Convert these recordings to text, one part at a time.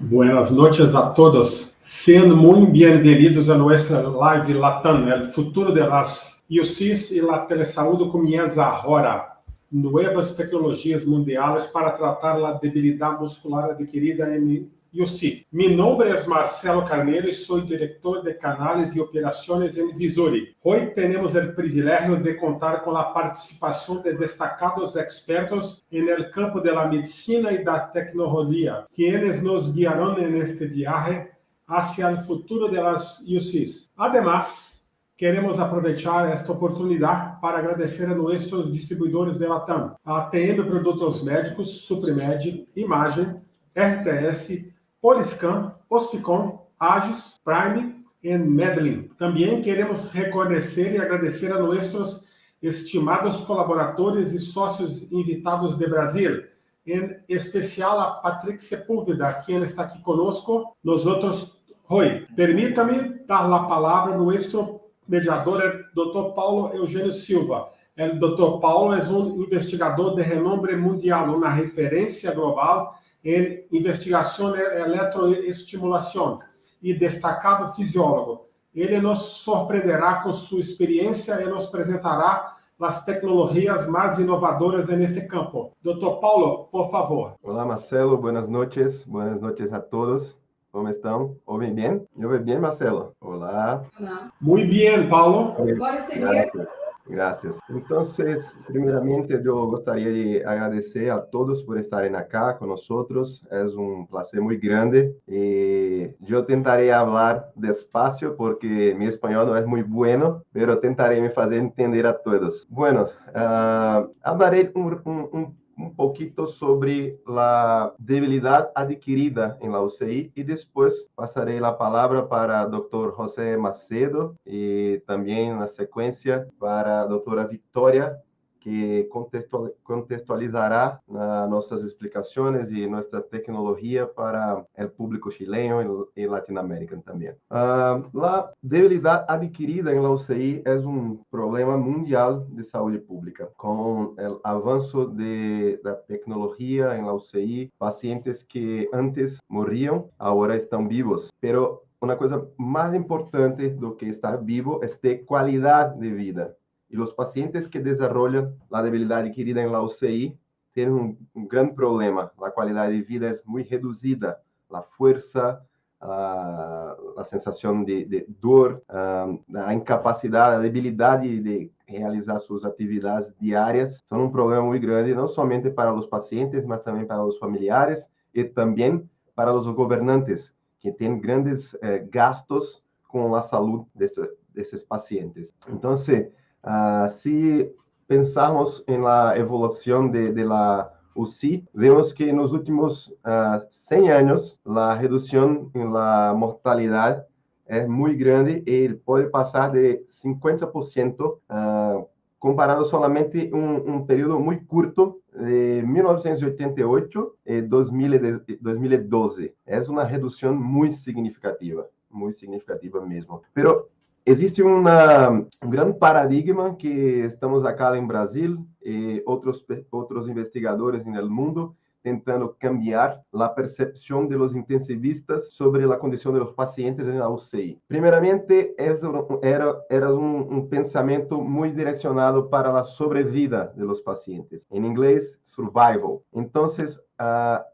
Buenas noches a todos. Sean muy bienvenidos a nuestra live Latam, el futuro de las UCs e la telesaúde comienza ahora. Nuevas tecnologias mundiales para tratar la debilidad muscular adquirida en UC. Mi nombre es Marcelo Carneiro y soy director de canales y operaciones en Visuri. Hoy tenemos el privilegio de contar con la participación de destacados expertos en el campo de la medicina y la tecnología, quienes nos guiarán en este viaje hacia el futuro de las UCs. Además, queremos aprovechar esta oportunidad para agradecer a nuestros distribuidores de Latam, a ATM Produtos Médicos, Suprimed, Imagem, RTS, Poliscan, Hospicom, Agis, Prime e Medlin. Também queremos reconhecer e agradecer a nossos estimados colaboradores e sócios invitados de Brasil, em especial a Patrick Sepúlveda, quem está aqui conosco. Hoy, permita-me dar a palavra a nosso mediador, o Dr. Paulo Eugênio Silva. O Dr. Paulo é investigador de renome mundial, uma referência global em investigação eletroestimulação e destacado fisiólogo. Ele nos surpreenderá com sua experiência e nos apresentará as tecnologias mais inovadoras neste campo. Dr. Paulo, por favor. Olá, Marcelo. Buenas noches a todos. ¿Cómo están? ¿Oyen bien? ¿Me oyen bien, Marcelo? Hola. Hola. Muy bien, Paulo. Gracias. Entonces, primeramente, yo gostaria de agradecer a todos por estarem acá con nosotros. Es un placer muy grande. Y yo tentaré hablar despacio porque mi español no es muy bueno, pero tentaré me hacer entender a todos. Bueno, hablaré un poquito sobre la debilidad adquirida en la UCI y después pasaré la palabra para el doctor José Macedo y también en la secuencia para la doctora Victoria, que contextualizará nuestras explicaciones y nuestra tecnología para el público chileno y latinoamericano también. La debilidad adquirida en la UCI es un problema mundial de salud pública. Con el avance de la tecnología en la UCI, pacientes que antes morían, ahora están vivos. Pero una cosa más importante do que estar vivo es de calidad de vida. Y los pacientes que desarrollan la debilidad adquirida en la UCI tienen un gran problema. La calidad de vida es muy reducida. La fuerza, la sensación de dor, la incapacidad, la debilidad de realizar sus actividades diarias son un problema muy grande, no solamente para los pacientes, mas también para los familiares y también para los gobernantes, que tienen grandes gastos con la salud de esos pacientes. Entonces, si pensamos en la evolución de la UCI, vemos que en los últimos 100 años la reducción en la mortalidad es muy grande y puede pasar de 50%, comparando solamente un periodo muy corto de 1988 y 2012. Es una reducción muy significativa mesmo. Pero existe um grande paradigma que estamos acá em Brasil e outros investigadores no mundo tentando cambiar a percepção dos intensivistas sobre a condição dos pacientes na UCI. Primeiramente, era um pensamento muito direcionado para a sobrevida dos pacientes. Em inglês, survival. Então,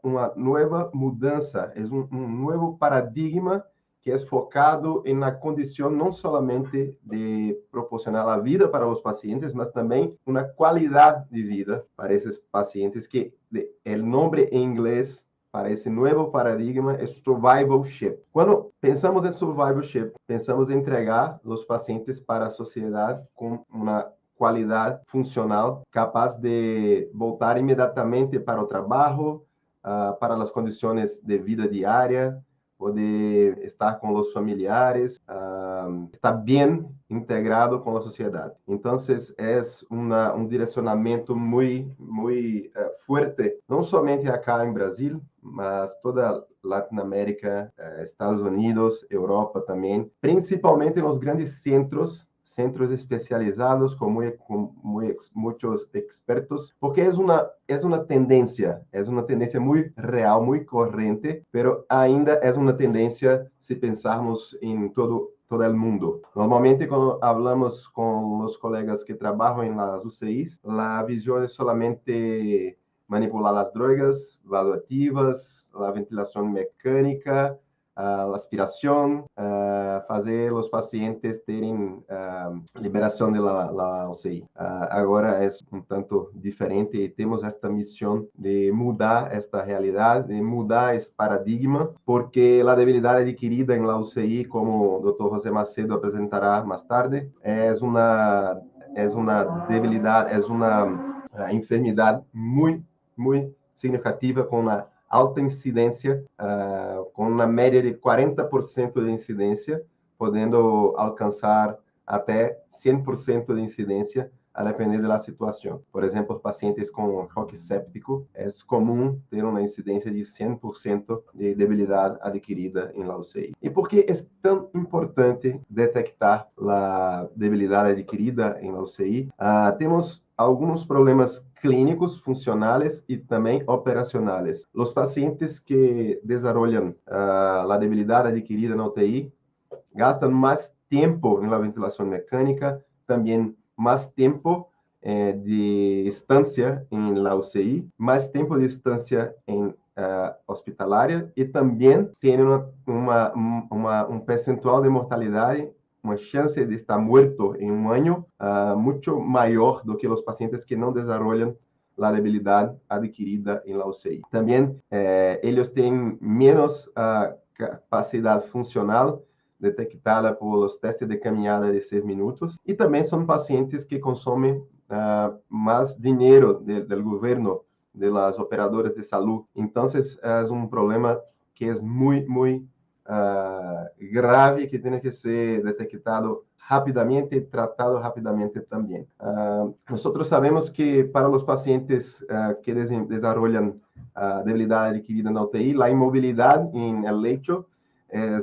uma nova mudança, é um novo paradigma que é focado na condição não somente de proporcionar a vida para os pacientes, mas também uma qualidade de vida para esses pacientes, que o nome em inglês para esse novo paradigma é survivalship. Quando pensamos em survivalship, pensamos em entregar os pacientes para a sociedade com uma qualidade funcional, capaz de voltar imediatamente para o trabalho, para as condições de vida diária, poder estar com os familiares, estar bem integrado com a sociedade. Então, é um direcionamento muito forte, não somente acá em Brasil, mas toda Latinoamérica, Estados Unidos, Europa também, principalmente nos grandes centros centros especializados con muchos expertos, porque es una tendencia muy real, muy corriente, pero ainda es una tendencia si pensarmos en todo el mundo. Normalmente, cuando hablamos con los colegas que trabajan en las UCIs, la visión es solamente manipular las drogas vasoativas, la ventilación mecánica, a aspiração, fazer os pacientes terem liberação da UCI. Agora é um tanto diferente e temos esta missão de mudar esta realidade, de mudar esse paradigma, porque a debilidade adquirida em la UCI, como o Dr. José Macedo apresentará mais tarde, é uma debilidade, é uma enfermidade muito significativa com uma alta incidência, com uma média de 40% de incidência, podendo alcançar até 100% de incidência, a depender da situação. Por exemplo, os pacientes com choque séptico, é comum ter uma incidência de 100% de debilidade adquirida em la UCI. E por que é tão importante detectar a debilidade adquirida em la UCI? Temos alguns problemas clínicos, funcionais e também operacionais. Os pacientes que desenvolvem a debilidade adquirida na UTI gastam mais tempo na ventilação mecânica, também mais tempo de estância em la UCI, mais tempo de estância em hospitalária e também tem um percentual de mortalidade, uma chance de estar morto em um ano muito maior do que os pacientes que não desenvolvem a debilidade adquirida em la UCI. Também eles têm menos capacidade funcional detectada por os testes de caminhada de 6 minutos e também são pacientes que consomem mais dinheiro do governo, das operadoras de saúde. Então, é um problema que é muito grave, que tem que ser detectado rapidamente e tratado rapidamente também. Nós sabemos que para os pacientes que desenvolvem a debilidade adquirida na UTI, a imobilidade em el lecho é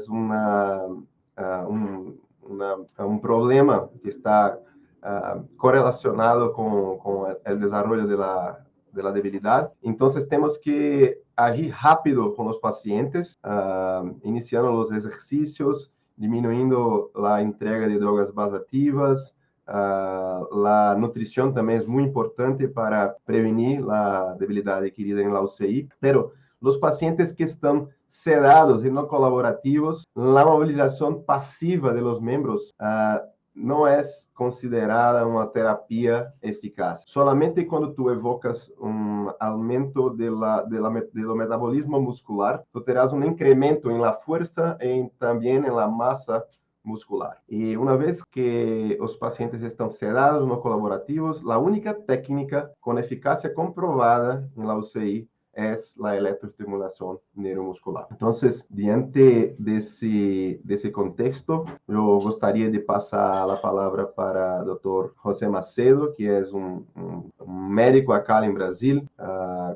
um problema que está correlacionado com o desenvolvimento da debilidade. Então, temos que agir rápido com os pacientes, iniciando os exercícios, diminuindo a entrega de drogas vasoativas. A nutrição também é muito importante para prevenir a debilidade adquirida em la UCI. Pero os pacientes que estão sedados e não colaborativos, a mobilização passiva de los membros não é considerada uma terapia eficaz. Solamente quando tu evocas aumento do metabolismo muscular, tu terás incremento em la força e também em la massa muscular. E uma vez que os pacientes estão sedados, não colaborativos, a única técnica com eficácia comprovada em la UCI é a eletroestimulação neuromuscular. Então, diante desse contexto, eu gostaria de passar a palavra para o Dr. José Macedo, que é um médico acá em Brasil,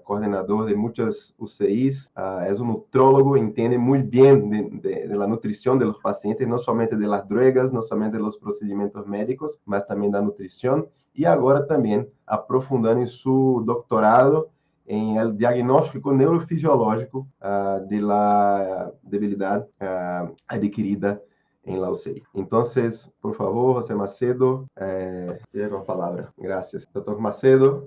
coordenador de muitas UCIs, é um nutrólogo, entende muito bem da nutrição dos pacientes, não somente das drogas, não somente dos procedimentos médicos, mas também da nutrição, e agora também aprofundando em seu doutorado em el diagnóstico neurofisiológico de la debilidade adquirida em la UCI. Então, por favor, José Macedo, tenha a palavra. Graças. Dr. Macedo.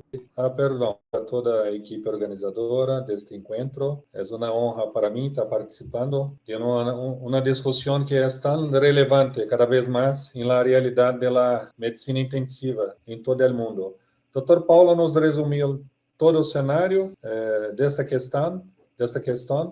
Perdão a toda a equipe organizadora deste encontro. É uma honra para mim estar participando de uma discussão que é tão relevante cada vez mais em la realidade da medicina intensiva em todo o mundo. Dr. Paulo nos resumiu todo o cenário desta questão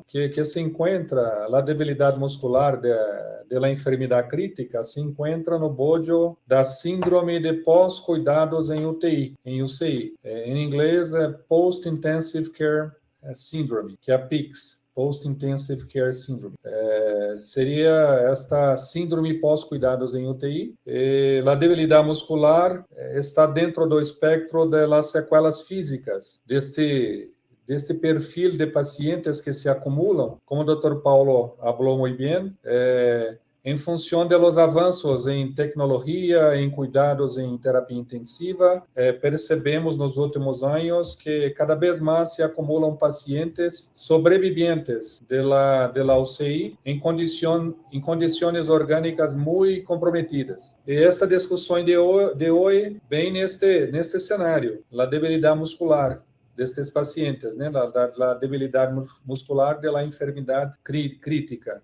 que se encontra a debilidade muscular da enfermidade crítica, se encontra no bojo da síndrome de pós-cuidados em UTI, em UCI. Em inglês é Post-Intensive Care Syndrome, que é a PICS, Post-Intensive Care Syndrome. Seria esta síndrome pós-cuidados em UTI. A debilidade muscular está dentro do espectro das sequelas físicas deste perfil de pacientes que se acumulam. Como o Dr. Paulo falou muito bem, em função dos avanços em tecnologia, em cuidados em terapia intensiva, percebemos nos últimos anos que cada vez mais se acumulam pacientes sobreviventes da UCI em condições orgânicas muito comprometidas. E esta discussão de hoje vem neste cenário, a debilidade muscular destes pacientes, né, da debilidade muscular, da enfermidade crítica.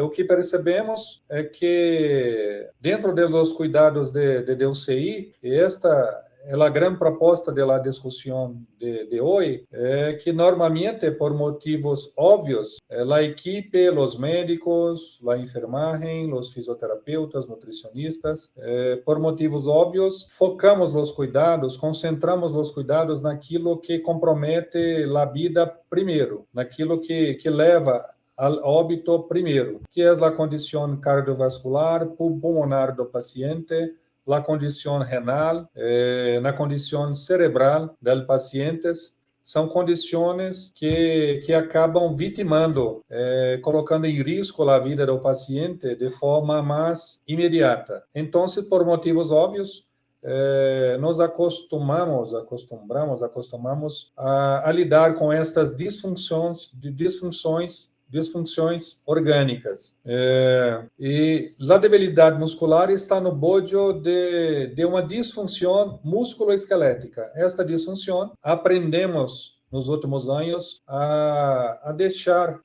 O que percebemos é que, dentro dos cuidados de UCI, esta é a grande proposta da discussão de hoje, que normalmente, por motivos óbvios, a equipe, os médicos, a enfermagem, os fisioterapeutas, nutricionistas, por motivos óbvios, focamos os cuidados, concentramos os cuidados naquilo que compromete a vida primeiro, naquilo que leva ao óbito primeiro, que é a condição cardiovascular, pulmonar do paciente, a condição renal, na condição cerebral dos pacientes, são condições que acabam vitimando, colocando em risco a vida do paciente de forma mais imediata. Então, por motivos óbvios, nos acostumamos a lidar com estas disfunções orgânicas. E a debilidade muscular está no bojo de uma disfunção musculoesquelética. Esta disfunção aprendemos nos últimos anos a deixar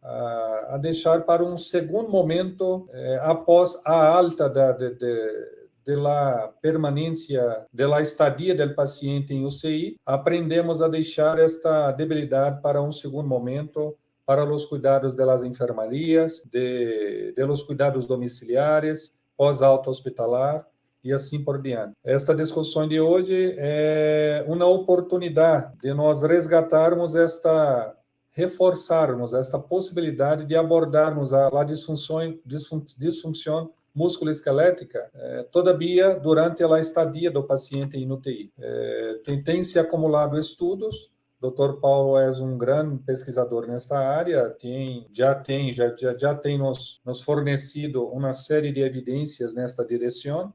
para um segundo momento após a alta da permanência, da estadia do paciente em UCI, aprendemos a deixar esta debilidade para um segundo momento, para os cuidados das enfermarias, de los cuidados domiciliares, pós-alta hospitalar e assim por diante. Esta discussão de hoje é uma oportunidade de nós resgatarmos reforçarmos esta possibilidade de abordarmos a disfunção musculoesquelética, todavia, durante a estadia do paciente em UTI. Tem se acumulado estudos. Dr. Paulo é um grande pesquisador nesta área, já tem nos fornecido uma série de evidências nesta direção.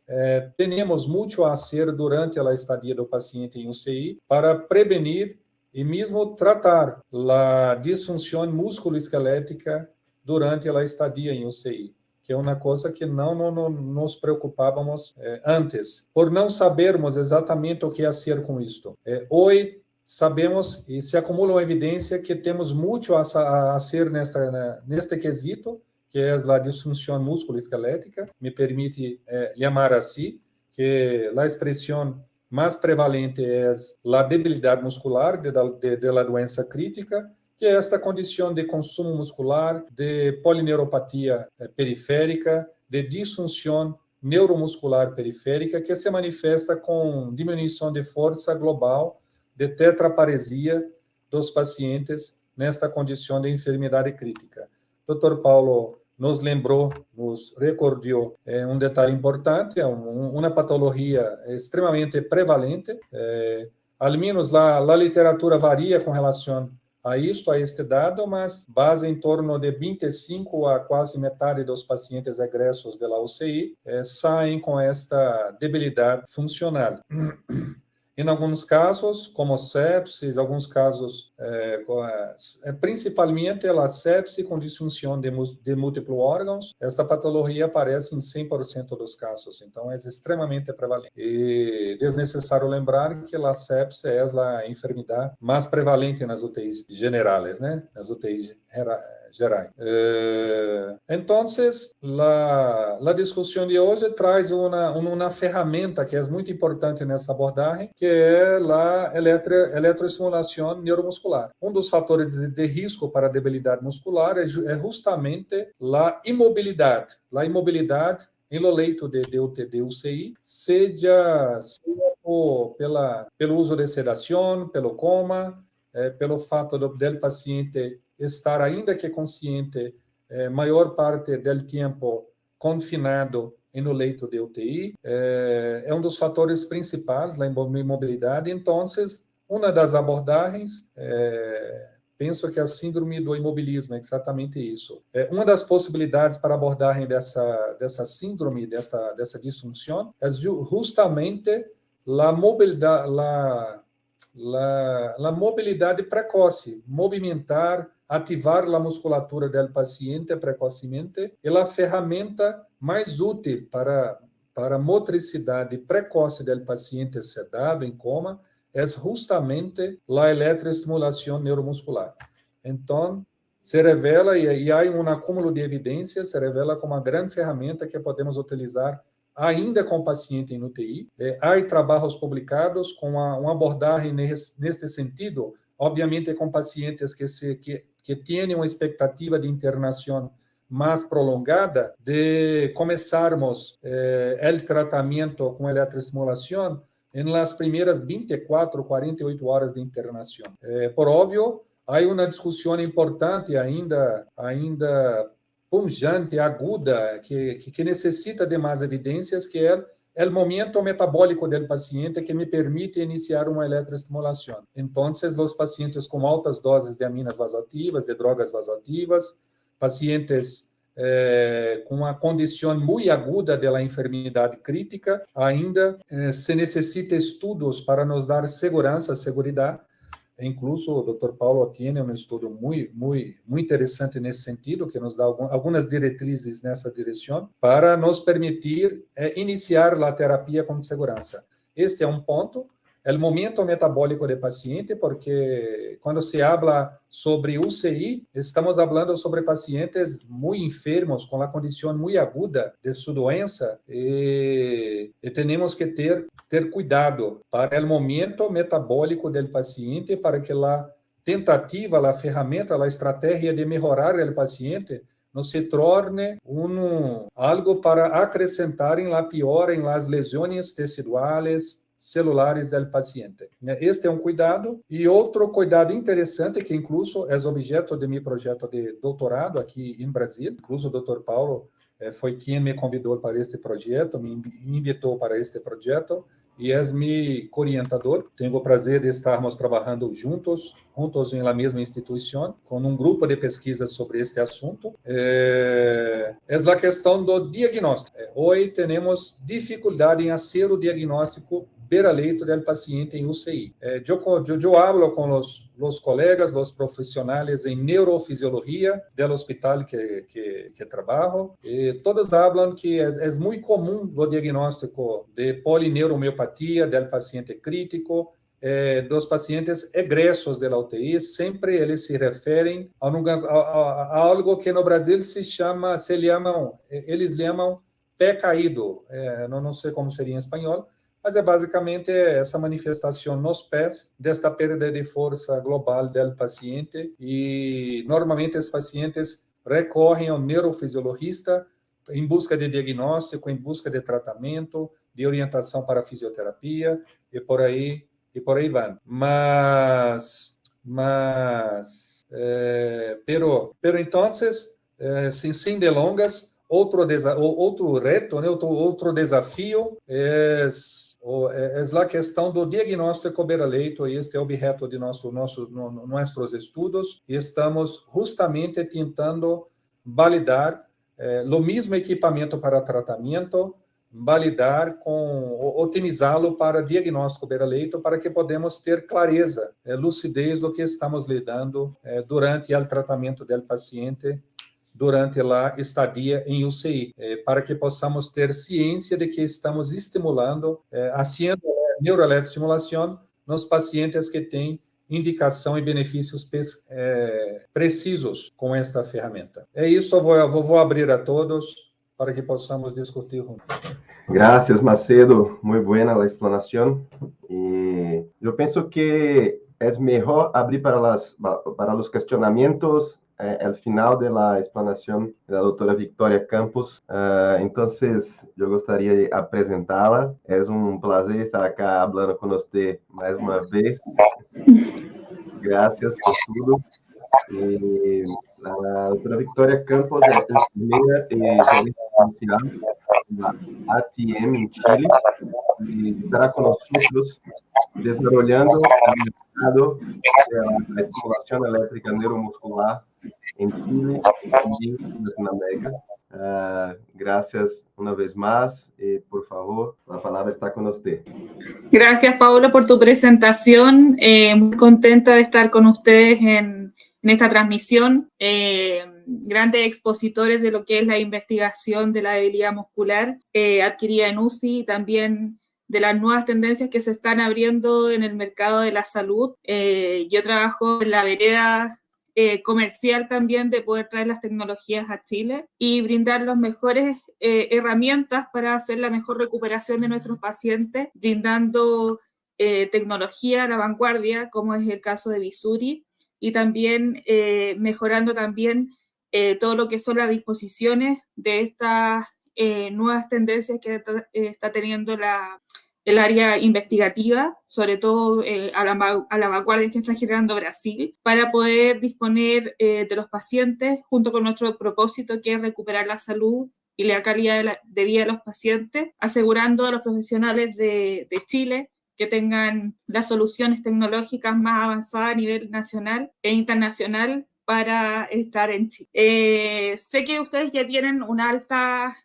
Temos muito a fazer durante a estadia do paciente em UCI para prevenir e mesmo tratar a disfunção musculoesquelética durante a estadia em UCI, que é uma coisa que não nos preocupávamos antes, por não sabermos exatamente o que fazer com isto. Hoje, sabemos e se acumula uma evidência que temos muito a fazer neste quesito, que é a disfunção musculoesquelética, me permite chamar assim, que a expressão mais prevalente é a debilidade muscular da doença crítica, que é esta condição de consumo muscular, de polineuropatia periférica, de disfunção neuromuscular periférica, que se manifesta com diminuição de força global, de tetraparesia dos pacientes nesta condição de enfermidade crítica. Dr. Paulo nos recordou um detalhe importante, uma patologia extremamente prevalente, ao menos a literatura varia com relação a este dado, mas base em torno de 25 a quase metade dos pacientes egressos da UCI saem com esta debilidade funcional. Em alguns casos, como sepsis, alguns casos, principalmente a sepsis com disfunção de múltiplos órgãos, esta patologia aparece em 100% dos casos, então é extremamente prevalente. E é necessário lembrar que a sepsis é a enfermidade mais prevalente nas UTIs generais, né? Nas UTIs gerais. Então, a discussão de hoje traz uma ferramenta que é muito importante nessa abordagem, que é a eletroestimulação neuromuscular. Um dos fatores de risco para a debilidade muscular é justamente a imobilidade. A imobilidade no leito de UCI, seja pelo uso de sedação, pelo coma, pelo fato do paciente estar, ainda que consciente, maior parte do tempo confinado no leito de UTI, é um dos fatores principais, a imobilidade. Então, uma das abordagens penso que a síndrome do imobilismo é exatamente isso. Uma das possibilidades para abordagem dessa síndrome, dessa disfunção, é justamente a mobilidade precoce, movimentar, ativar a musculatura do paciente precocemente, é a ferramenta mais útil para a motricidade precoce do paciente sedado, em coma, é justamente a eletroestimulação neuromuscular. Então, se revela, e há um acúmulo de evidências, se revela como uma grande ferramenta que podemos utilizar ainda com paciente em UTI. Há trabalhos publicados com uma abordagem neste sentido, obviamente com pacientes que têm uma expectativa de internação mais prolongada, de começarmos o tratamento com eletroestimulação nas primeiras 24, 48 horas de internação. Por óbvio, há uma discussão importante ainda pungente, aguda, que necessita de mais evidências, que é o momento metabólico do paciente que me permite iniciar uma eletroestimulação. Então, os pacientes com altas doses de aminas vasoativas, de drogas vasoativas, pacientes com uma condição muito aguda da enfermidade crítica, ainda se necessita estudos para nos dar segurança. Incluso o Dr. Paulo tem um estudo muito interessante nesse sentido, que nos dá algumas diretrizes nessa direção, para nos permitir iniciar a terapia com segurança. Este é um ponto. O momento metabólico do paciente, porque quando se habla sobre UCI, estamos falando sobre pacientes muito enfermos, com a condição muito aguda de sua doença, e temos que ter cuidado para o momento metabólico do paciente, para que a tentativa, a ferramenta, a estratégia de melhorar o paciente não se torne algo para acrescentar em la piora, em las lesões teciduais, celulares do paciente. Este é um cuidado. E outro cuidado interessante, que incluso é objeto de meu projeto de doutorado aqui em Brasil. Incluso o Dr. Paulo foi quem me convidou para este projeto, me invitou para este projeto, e é meu orientador. Tenho o prazer de estarmos trabalhando juntos em la mesma instituição, com um grupo de pesquisa sobre este assunto. É a questão do diagnóstico. Hoje temos dificuldade em fazer o diagnóstico beira-leito do paciente em UCI. Eu hablo com os colegas, os profissionais em neurofisiologia do hospital que trabalho, e todos falam que é muito comum o diagnóstico de polineuromeopatia do paciente crítico, dos pacientes egressos da UTI. Sempre eles se referem a algo que no Brasil eles chamam pé caído. Não sei como seria em espanhol, mas é basicamente essa manifestação nos pés desta perda de força global do paciente, e normalmente os pacientes recorrem ao neurofisiologista em busca de diagnóstico, em busca de tratamento, de orientação para fisioterapia, e por aí van. Pero entonces, sem delongas, outro reto, né, outro desafio é a questão do diagnóstico beira-leito, e este é o objeto de nossos estudos, e estamos justamente tentando validar o mesmo equipamento para tratamento, otimizá-lo para diagnóstico beira-leito, para que podemos ter clareza, lucidez do que estamos lidando durante o tratamento do paciente, durante a estadia em UCI, para que possamos ter ciência de que estamos estimulando, fazendo neuroeletroestimulação nos pacientes que têm indicação e benefícios precisos com esta ferramenta. É isso, eu vou abrir a todos para que possamos discutir juntos. Gracias, Macedo. Muy buena la explanación. Y yo pienso que es mejor abrir para los cuestionamientos al final de la explanación de la doctora Victoria Campos. Entonces, yo gustaría de apresentarla. Es un placer estar acá hablando con usted más una vez. Gracias por todo. Y la doctora Victoria Campos es la primera gerente da ATM em Chile, e estará com nós desarrollando la estimulación eléctrica neuromuscular en Chile y en Latinoamérica. Gracias una vez más. Por favor, la palabra está con usted. Gracias, Paulo, por tu presentación. Muy contenta de estar con ustedes en esta transmisión. Grandes expositores de lo que es la investigación de la debilidad muscular adquirida en UCI y también de las nuevas tendencias que se están abriendo en el mercado de la salud. Yo trabajo en la vereda comercial también de poder traer las tecnologías a Chile y brindar las mejores herramientas para hacer la mejor recuperación de nuestros pacientes, brindando tecnología a la vanguardia, como es el caso de Vizuri, y también mejorando también todo lo que son las disposiciones de estas nuevas tendencias que está teniendo el área investigativa, sobre todo a la vanguardia que está generando Brasil, para poder disponer de los pacientes junto con nuestro propósito, que es recuperar la salud y la calidad de vida de los pacientes, asegurando a los profesionales de Chile que tengan las soluciones tecnológicas más avanzadas a nivel nacional e internacional para estar en Chile. Sé que ustedes ya tienen una alta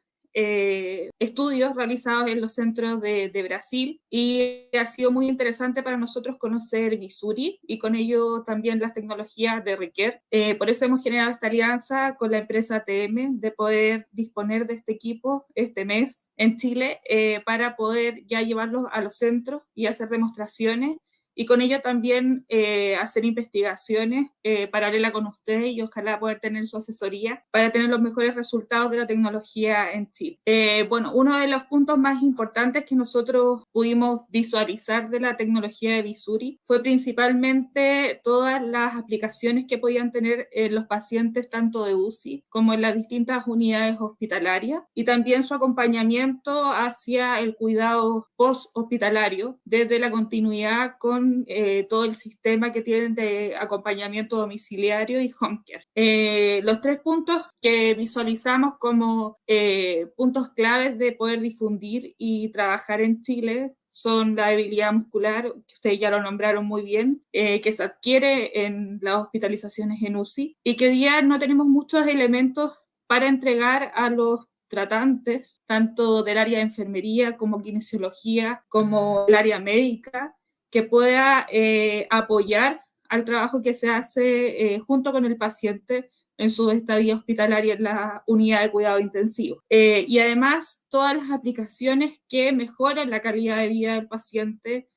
estudios realizados en los centros de Brasil y ha sido muy interesante para nosotros conocer Vizuri y con ello también las tecnologías de Riquer. Por eso hemos generado esta alianza con la empresa TM de poder disponer de este equipo este mes en Chile para poder ya llevarlos a los centros y hacer demostraciones y con ello también hacer investigaciones paralelas con ustedes y ojalá poder tener su asesoría para tener los mejores resultados de la tecnología en Chile. Bueno, uno de los puntos más importantes que nosotros pudimos visualizar de la tecnología de Vizuri fue principalmente todas las aplicaciones que podían tener los pacientes tanto de UCI como en las distintas unidades hospitalarias y también su acompañamiento hacia el cuidado post-hospitalario desde la continuidad con todo el sistema que tienen de acompañamiento domiciliario y home care. Los 3 puntos que visualizamos como puntos claves de poder difundir y trabajar en Chile son la debilidad muscular, que ustedes ya lo nombraron muy bien, que se adquiere en las hospitalizaciones en UCI y que hoy día no tenemos muchos elementos para entregar a los tratantes, tanto del área de enfermería como kinesiología, como el área médica, que pueda apoyar al trabajo que se hace junto con el paciente en su estadía hospitalaria en la unidad de cuidado intensivo. Y además, todas las aplicaciones que mejoran la calidad de vida del paciente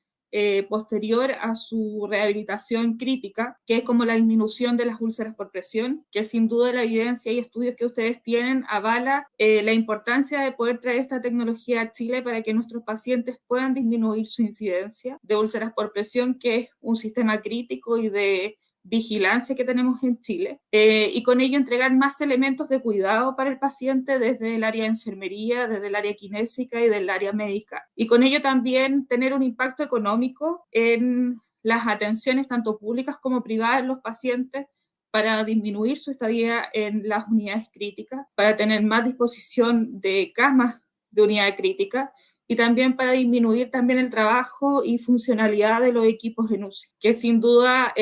posterior a su rehabilitación crítica, que es como la disminución de las úlceras por presión, que sin duda la evidencia y estudios que ustedes tienen avala la importancia de poder traer esta tecnología a Chile para que nuestros pacientes puedan disminuir su incidencia de úlceras por presión, que es un sistema crítico y de vigilancia que tenemos en Chile, y con ello entregar más elementos de cuidado para el paciente desde el área de enfermería, desde el área kinésica y del área médica. Y con ello también tener un impacto económico en las atenciones tanto públicas como privadas de los pacientes para disminuir su estadía en las unidades críticas, para tener más disposición de camas de unidad crítica y también para disminuir también el trabajo y funcionalidad de los equipos en UCI, que sin duda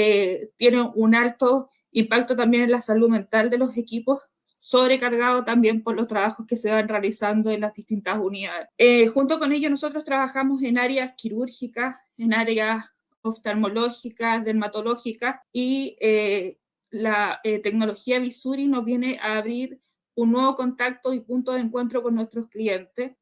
tienen un alto impacto también en la salud mental de los equipos, sobrecargado también por los trabajos que se van realizando en las distintas unidades. Junto con ello nosotros trabajamos en áreas quirúrgicas, en áreas oftalmológicas, dermatológicas y la tecnología Vizuri nos viene a abrir un nuevo contacto y punto de encuentro con nuestros clientes.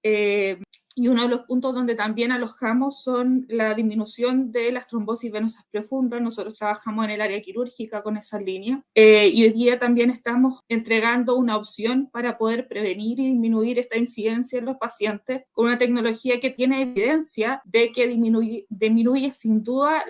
Y uno de los puntos donde también alojamos son la disminución de las trombosis venosas profundas. Nosotros trabajamos en el área quirúrgica con esa línea. Y hoy día también estamos entregando una opción para poder prevenir y disminuir esta incidencia en los pacientes con una tecnología que tiene evidencia de que disminuye sin duda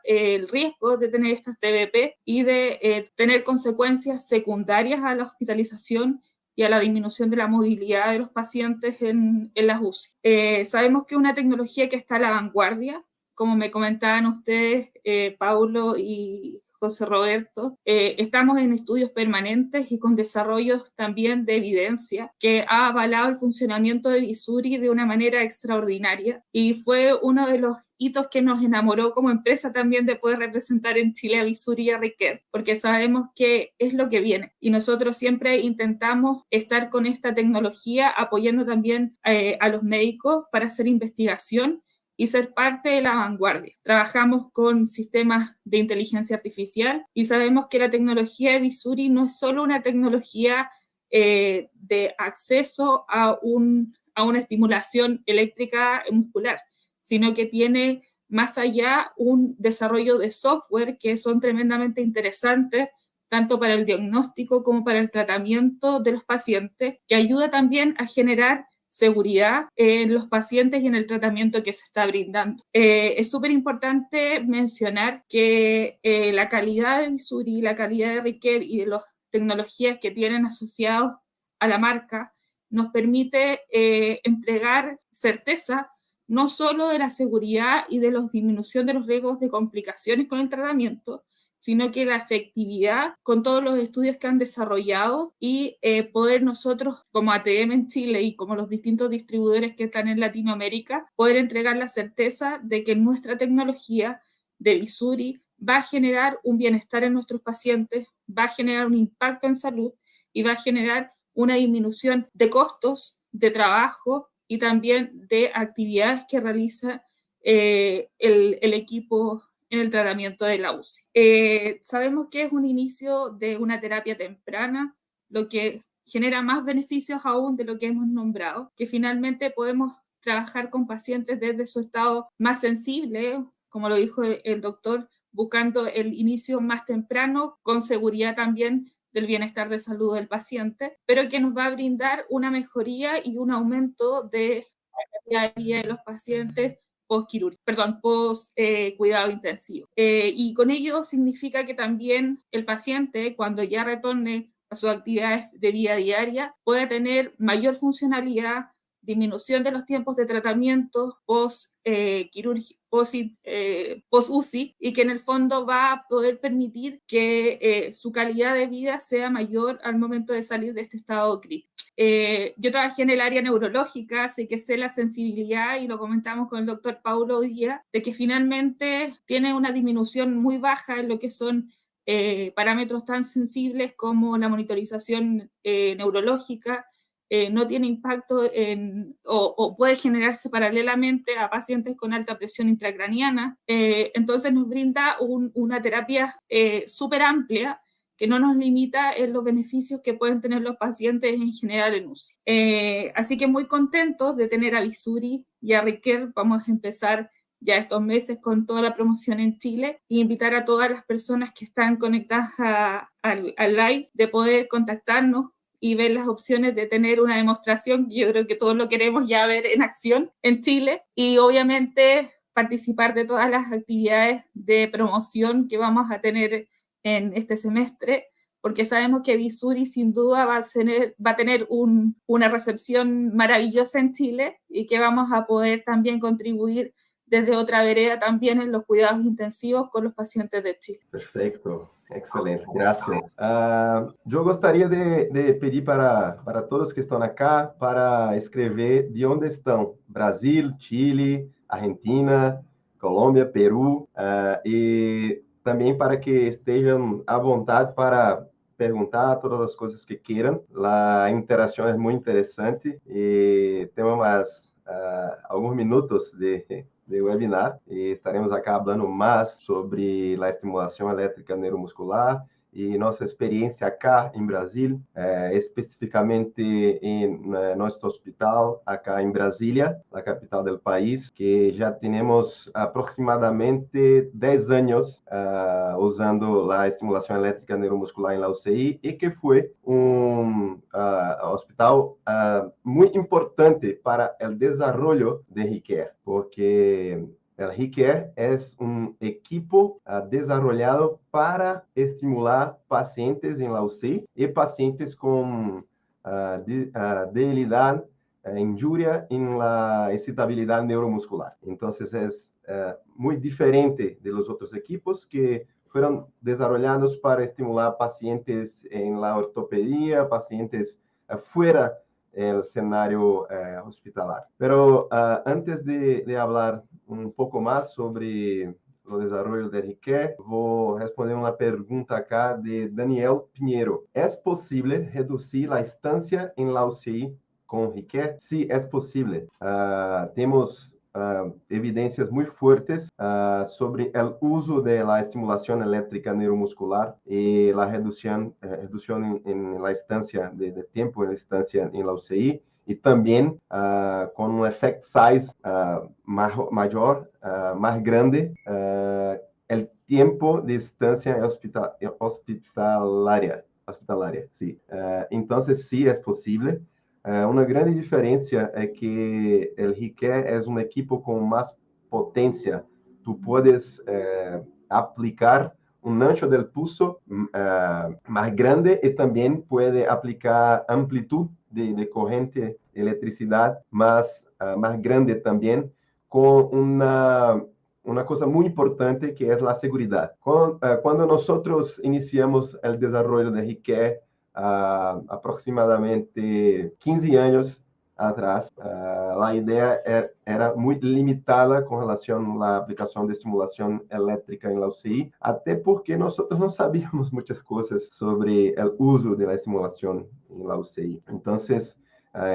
el riesgo de tener estas TBP y de tener consecuencias secundarias a la hospitalización y a la disminución de la movilidad de los pacientes en las UCI. Sabemos que es una tecnología que está a la vanguardia, como me comentaban ustedes, Paulo y José Roberto. Estamos en estudios permanentes y con desarrollos también de evidencia que ha avalado el funcionamiento de Vizuri de una manera extraordinaria y fue uno de los hitos que nos enamoró como empresa también de poder representar en Chile a Vizuri y a Recare, porque sabemos que es lo que viene. Y nosotros siempre intentamos estar con esta tecnología apoyando también a los médicos para hacer investigación y ser parte de la vanguardia. Trabajamos con sistemas de inteligencia artificial y sabemos que la tecnología de Vizuri no es solo una tecnología de acceso a una estimulación eléctrica muscular, sino que tiene más allá un desarrollo de software que son tremendamente interesantes, tanto para el diagnóstico como para el tratamiento de los pacientes, que ayuda también a generar seguridad en los pacientes y en el tratamiento que se está brindando. Es súper importante mencionar que la calidad de Vizuri, la calidad de Recare y de las tecnologías que tienen asociados a la marca nos permite entregar certeza no solo de la seguridad y de la disminución de los riesgos de complicaciones con el tratamiento, sino que la efectividad con todos los estudios que han desarrollado y poder nosotros como ATM en Chile y como los distintos distribuidores que están en Latinoamérica, poder entregar la certeza de que nuestra tecnología de Vizuri va a generar un bienestar en nuestros pacientes, va a generar un impacto en salud y va a generar una disminución de costos de trabajo y también de actividades que realiza el equipo en el tratamiento de la UCI. Sabemos que es un inicio de una terapia temprana, lo que genera más beneficios aún de lo que hemos nombrado, que finalmente podemos trabajar con pacientes desde su estado más sensible, como lo dijo el doctor, buscando el inicio más temprano, con seguridad también del bienestar de salud del paciente, pero que nos va a brindar una mejoría y un aumento de la calidad de vida de los pacientes post cuidado intensivo. Y con ello significa que también el paciente, cuando ya retorne a sus actividades de vida diaria, puede tener mayor funcionalidad, disminución de los tiempos de tratamiento post-UCI y que en el fondo va a poder permitir que su calidad de vida sea mayor al momento de salir de este estado crítico. Yo trabajé en el área neurológica, así que sé la sensibilidad y lo comentamos con el doctor Paulo hoy día, de que finalmente tiene una disminución muy baja en lo que son parámetros tan sensibles como la monitorización neurológica, no tiene impacto o puede generarse paralelamente a pacientes con alta presión intracraniana. Entonces nos brinda una terapia súper amplia que no nos limita en los beneficios que pueden tener los pacientes en general en UCI. Así que muy contentos de tener a Vizuri y a Recare. Vamos a empezar ya estos meses con toda la promoción en Chile e invitar a todas las personas que están conectadas al live de poder contactarnos y ver las opciones de tener una demostración. Yo creo que todos lo queremos ya ver en acción en Chile y obviamente participar de todas las actividades de promoción que vamos a tener en este semestre, porque sabemos que Vizuri sin duda va a tener una recepción maravillosa en Chile y que vamos a poder también contribuir desde otra vereda también en los cuidados intensivos con los pacientes de Chile. Perfecto, excelente, gracias. Yo gostaria de pedir para todos que estão acá para escrever de onde estão: Brasil, Chile, Argentina, Colômbia, Peru, e também para que estejam à vontade para perguntar todas as coisas que queiram. A interação é muito interessante e temos alguns minutos de webinar e estaremos acá falando mais sobre a estimulação elétrica neuromuscular e nossa experiência acá em Brasil, especificamente em nosso hospital acá em Brasília, a capital do país, que já temos aproximadamente 10 anos usando a estimulação elétrica neuromuscular em la UCI e que foi hospital muito importante para o desenvolvimento de Recare, porque el Recare es un equipo desarrollado para estimular pacientes en la UCI y pacientes con debilidad, injuria en la excitabilidad neuromuscular. Entonces es muy diferente de los otros equipos que fueron desarrollados para estimular pacientes en la ortopedia, pacientes fuera el escenario hospitalar. Pero antes de hablar un poco más sobre o desarrollo del RIQUE, vou responder uma pergunta acá de Daniel Pinheiro. ¿É possível reduzir a estância em la UCI com RIQUE? Sí, es posible. Temos evidências muito fortes sobre o uso de la estimulação elétrica neuromuscular e la redução em la estancia de tempo en la estancia en la UCI, e também com um effect size maior, mais grande, o tempo de estancia hospitalaria. Sí. Então, sim, é possível. Uma grande diferença é que o RIQUE é um equipo com mais potência. Tu podes aplicar ancho del pulso mais grande e também pode aplicar amplitude de corrente, eletricidade mais grande também, com uma coisa muito importante que é a segurança. Quando nós iniciamos o desenvolvimento de RIQUE, aproximadamente 15 anos atrás, a ideia era muito limitada com relação à aplicação de estimulação elétrica em la UCI, até porque nós não sabíamos muitas coisas sobre o uso da estimulação em la UCI. Então,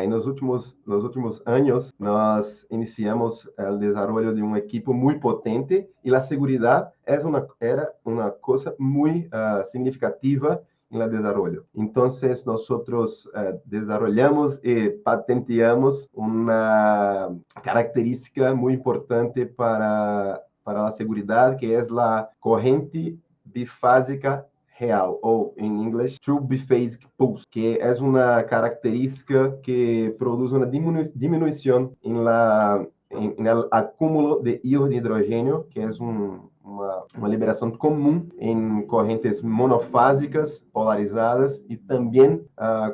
nos últimos anos, nós iniciamos o desenvolvimento de um equipo muito potente e a segurança era uma coisa muito significativa en el desarrollo. Entonces, nosotros desarrollamos y patenteamos una característica muy importante para la seguridad, que es la corriente bifásica real, o en inglés, True Biphasic Pulse, que es una característica que produce una disminución en el acúmulo de íons de hidrogênio, que é uma liberação comum em correntes monofásicas polarizadas, e também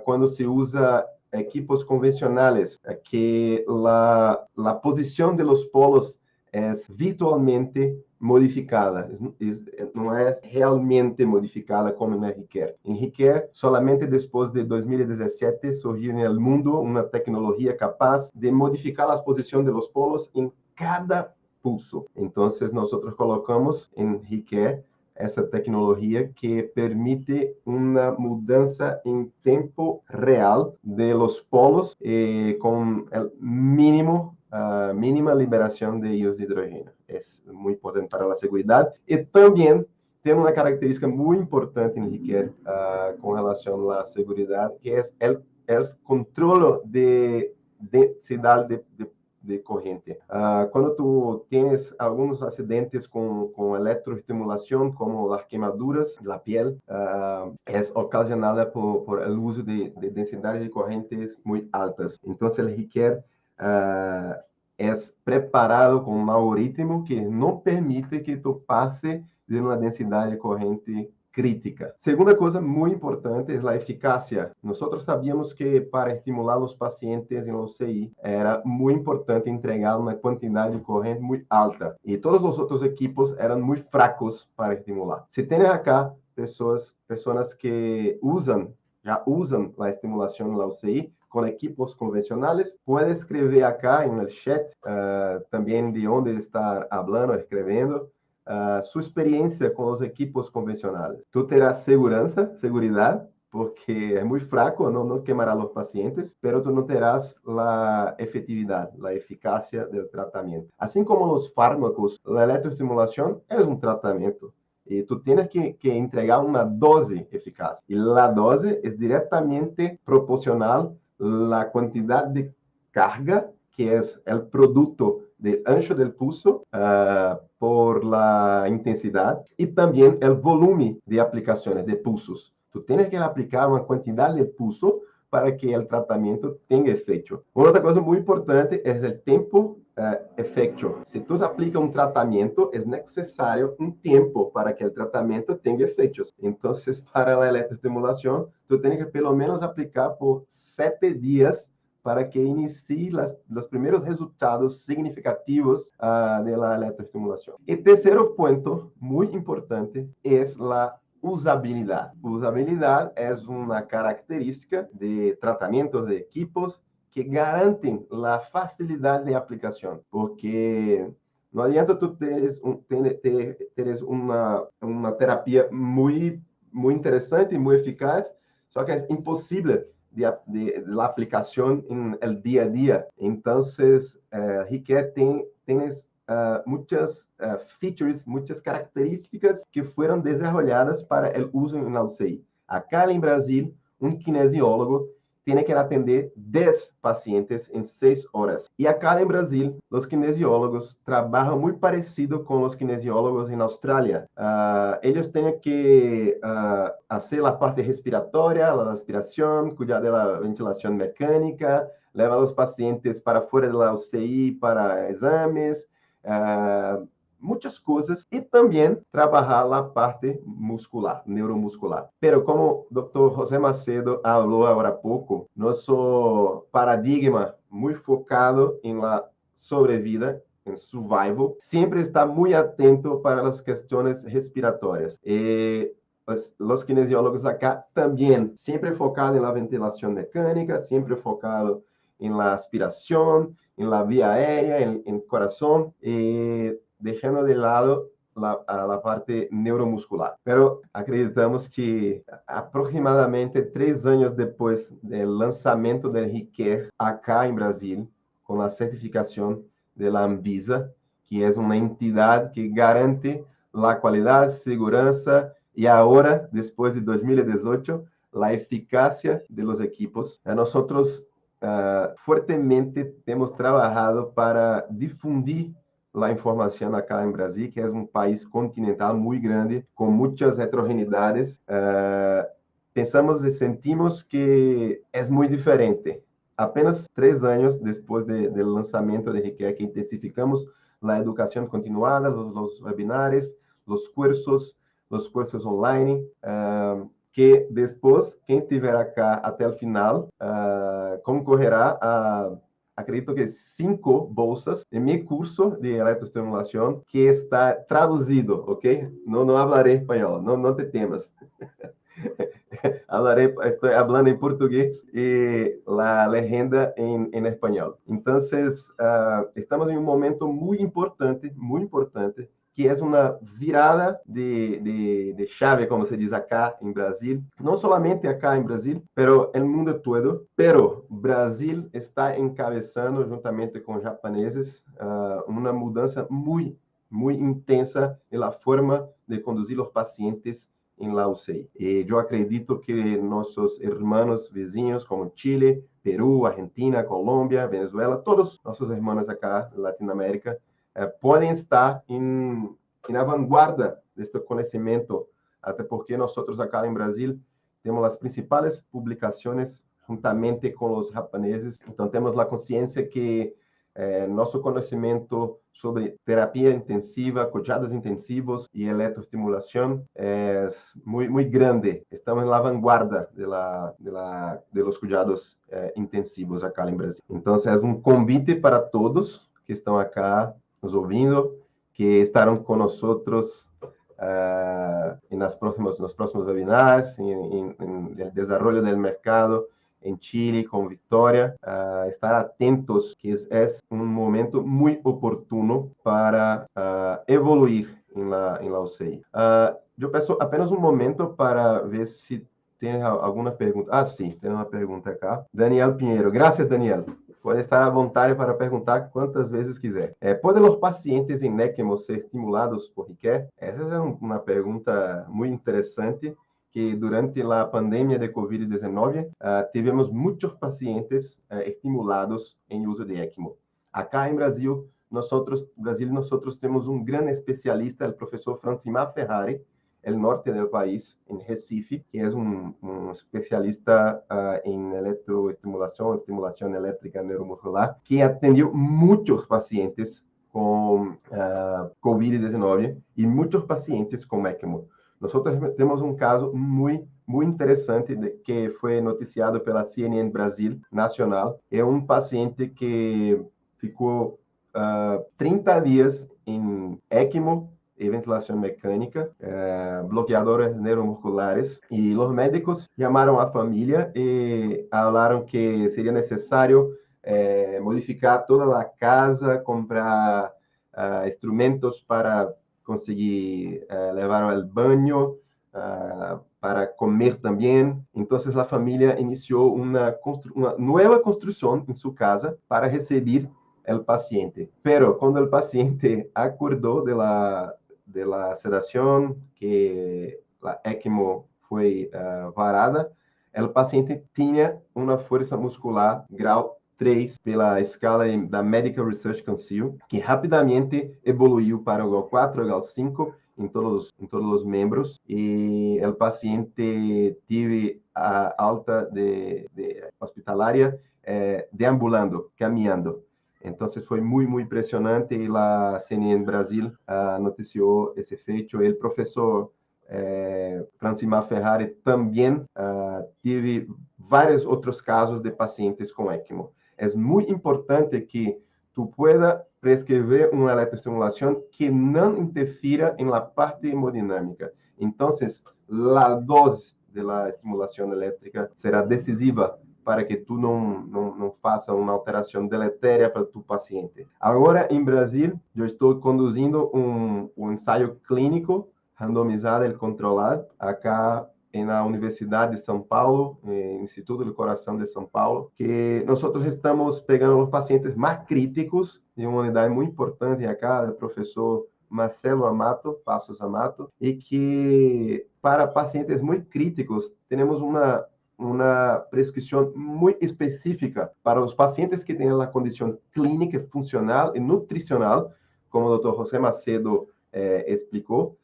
quando se usa equipos convencionais, que a posição de los polos é virtualmente modificada, não é realmente modificada como em RIQUE. Em RIQUE, solamente depois de 2017 surgiu no mundo uma tecnologia capaz de modificar as posições de los polos em cada pulso. Então, nós colocamos em RIQUE essa tecnologia que permite uma mudança em tempo real de los polos com o mínima liberação de íons de hidrogênio. É muito importante para a segurança e também tem uma característica muito importante em RIQUE com relação à segurança, que é o controle de densidade de corrente. Quando tu tens alguns acidentes com eletroestimulação, como as queimaduras da pele, é ocasionada por o uso de densidades de correntes muito altas. Então, o RIQUE é preparado com um algoritmo que não permite que tu passe de uma densidade de corrente crítica. Segunda coisa muito importante é a eficácia. Nós sabíamos que para estimular os pacientes em UCI era muito importante entregar uma quantidade de corrente muito alta. E todos os outros equipos eram muito fracos para estimular. Se tem acá pessoas que já usam a estimulação na UCI com equipos convencionais, pode escrever acá no chat também de onde está falando, escrevendo, sua experiência com os equipos convencionais. Tu terás segurança, porque é muito fraco, não queimará os pacientes, mas tu não terás a efetividade, a eficácia do tratamento. Assim como os fármacos, a eletroestimulação é um tratamento. E tu tens que entregar uma dose eficaz. E a dose é diretamente proporcional à quantidade de carga, que é o produto do ancho del pulso por la intensidade, e também o volume de aplicações de pulsos. Tu tens que aplicar uma quantidade de pulso para que o tratamento tenha efeito. Uma outra coisa muito importante é o tempo efeito. Se tu aplica um tratamento, é necessário um tempo para que o tratamento tenha efeitos. Então, para a eletroestimulação, tu tens que pelo menos aplicar por 7 dias para que inicie os primeiros resultados significativos da eletroestimulação. E terceiro ponto, muito importante, é a usabilidad. Usabilidad es una característica de tratamientos de equipos que garanten la facilidad de aplicación, porque no adianta tú teres una terapia muy interesante y muy eficaz, só que es imposible de la aplicación en el día a día. Entonces, requiere tienes muchas features, muchas características que fueron desarrolladas para el uso en la UCI. Acá en Brasil, un kinesiólogo tiene que atender 10 pacientes en 6 horas. Y acá en Brasil, los kinesiólogos trabajan muy parecido con los kinesiólogos en Australia. Ellos tienen que hacer la parte respiratoria, la respiración, cuidar de la ventilación mecánica, levar a los pacientes para fuera de la UCI para exames, muchas cosas, y también trabajar la parte muscular, neuromuscular. Pero como o Dr. José Macedo habló agora há pouco, nosso paradigma muy focado en la sobrevida, en survival, siempre está muy atento para las cuestiones respiratorias. Los kinesiólogos acá también, siempre focado en la ventilación mecánica, siempre focado en la aspiración, en la vía aérea, en el corazón, dejando de lado la parte neuromuscular. Pero acreditamos que aproximadamente 3 años después del lanzamiento del RICARE acá en Brasil, con la certificación de la Anvisa, que es una entidad que garante la calidad, seguridad y ahora, después de 2018, la eficacia de los equipos. Nosotros fuertemente hemos trabajado para difundir la información acá en Brasil, que es un país continental muy grande, con muchas heterogeneidades. Pensamos y sentimos que es muy diferente. Apenas 3 años después del lanzamiento de RICARE, que intensificamos la educación continuada, los webinars, los cursos online, que después, quem estiver acá até o final, concorrerá a, acredito que 5 bolsas em meu curso de eletroestimulação, que está traduzido, ok? Não falarei espanhol, não te temas. Estou falando em português e a legenda em espanhol. Então, estamos em um momento muito importante, que é uma virada de chave, como se diz acá em Brasil, não somente acá em Brasil, pero no mundo todo. Pero Brasil está encabeçando, juntamente com os japoneses, uma mudança muito intensa na forma de conduzir os pacientes em la UCI. E eu acredito que nossos irmãos vizinhos, como Chile, Peru, Argentina, Colômbia, Venezuela, todos nossos irmãos acá na Latinoamérica, podem estar na vanguarda deste conhecimento, até porque nós acá em Brasil temos as principais publicações juntamente com os japoneses. Então temos a consciência que nosso conhecimento sobre terapia intensiva, cuidados intensivos e eletroestimulação é muito grande. Estamos na vanguarda de los cuidados intensivos acá em Brasil. Então é um convite para todos que estão acá nos ouvindo, que estarão conosco nos próximos webinars, em desenvolvimento do mercado em Chile, com Victoria, estar atentos, que é um momento muito oportuno para evoluir em la UCI. Eu peço apenas um momento para ver se tem alguma pergunta. Sim, tem uma pergunta acá. Daniel Pinheiro. Graças, Daniel. Pode estar à vontade para perguntar quantas vezes quiser. Podem os pacientes em ECMO ser estimulados por RICARE? Essa é uma pergunta muito interessante, que durante a pandemia de COVID-19 tivemos muitos pacientes estimulados em uso de ECMO. Acá em Brasil, nós temos um grande especialista, o professor Francimar Ferrari, el norte del país, en Recife, que es un especialista en electroestimulación, estimulación eléctrica neuromuscular, que atendió muchos pacientes con COVID-19 y muchos pacientes con ECMO. Nosotros temos um caso muito interessante que foi noticiado pela CNN Brasil Nacional. É um paciente que ficou 30 dias em ECMO y ventilación mecánica, bloqueadores neuromusculares. Y los médicos llamaron a familia y hablaron que sería necesario modificar toda la casa, comprar instrumentos para conseguir llevar al baño, para comer también. Entonces la familia inició una nueva construcción en su casa para recibir el paciente. Pero cuando el paciente acordó de la sedación, que la ECMO fue varada, el paciente tenía una fuerza muscular grau 3 pela escala da Medical Research Council, que rapidamente evoluiu para o grau 4, grau 5, em todos os membros, e o paciente teve a alta de hospitalária deambulando, caminhando. Então, foi muito impressionante, e a CNN Brasil noticiou esse feito. O professor Francimar Ferrari também teve vários outros casos de pacientes com ECMO. É muito importante que tu pueda prescrever uma eletroestimulação que não interfira em la parte hemodinâmica. Então, a dose da estimulação elétrica será decisiva para que tu não faça uma alteração deletéria para tu paciente. Agora, em Brasil, eu estou conduzindo um ensaio clínico randomizado e controlado, acá na Universidade de São Paulo, Instituto do Coração de São Paulo, que nós estamos pegando os pacientes mais críticos de uma unidade muito importante acá, do professor Marcelo Amato, Passos Amato, e que para pacientes muito críticos, temos uma prescrição muito específica para os pacientes que têm a condição clínica, funcional e nutricional, como o Dr. José Macedo explicou.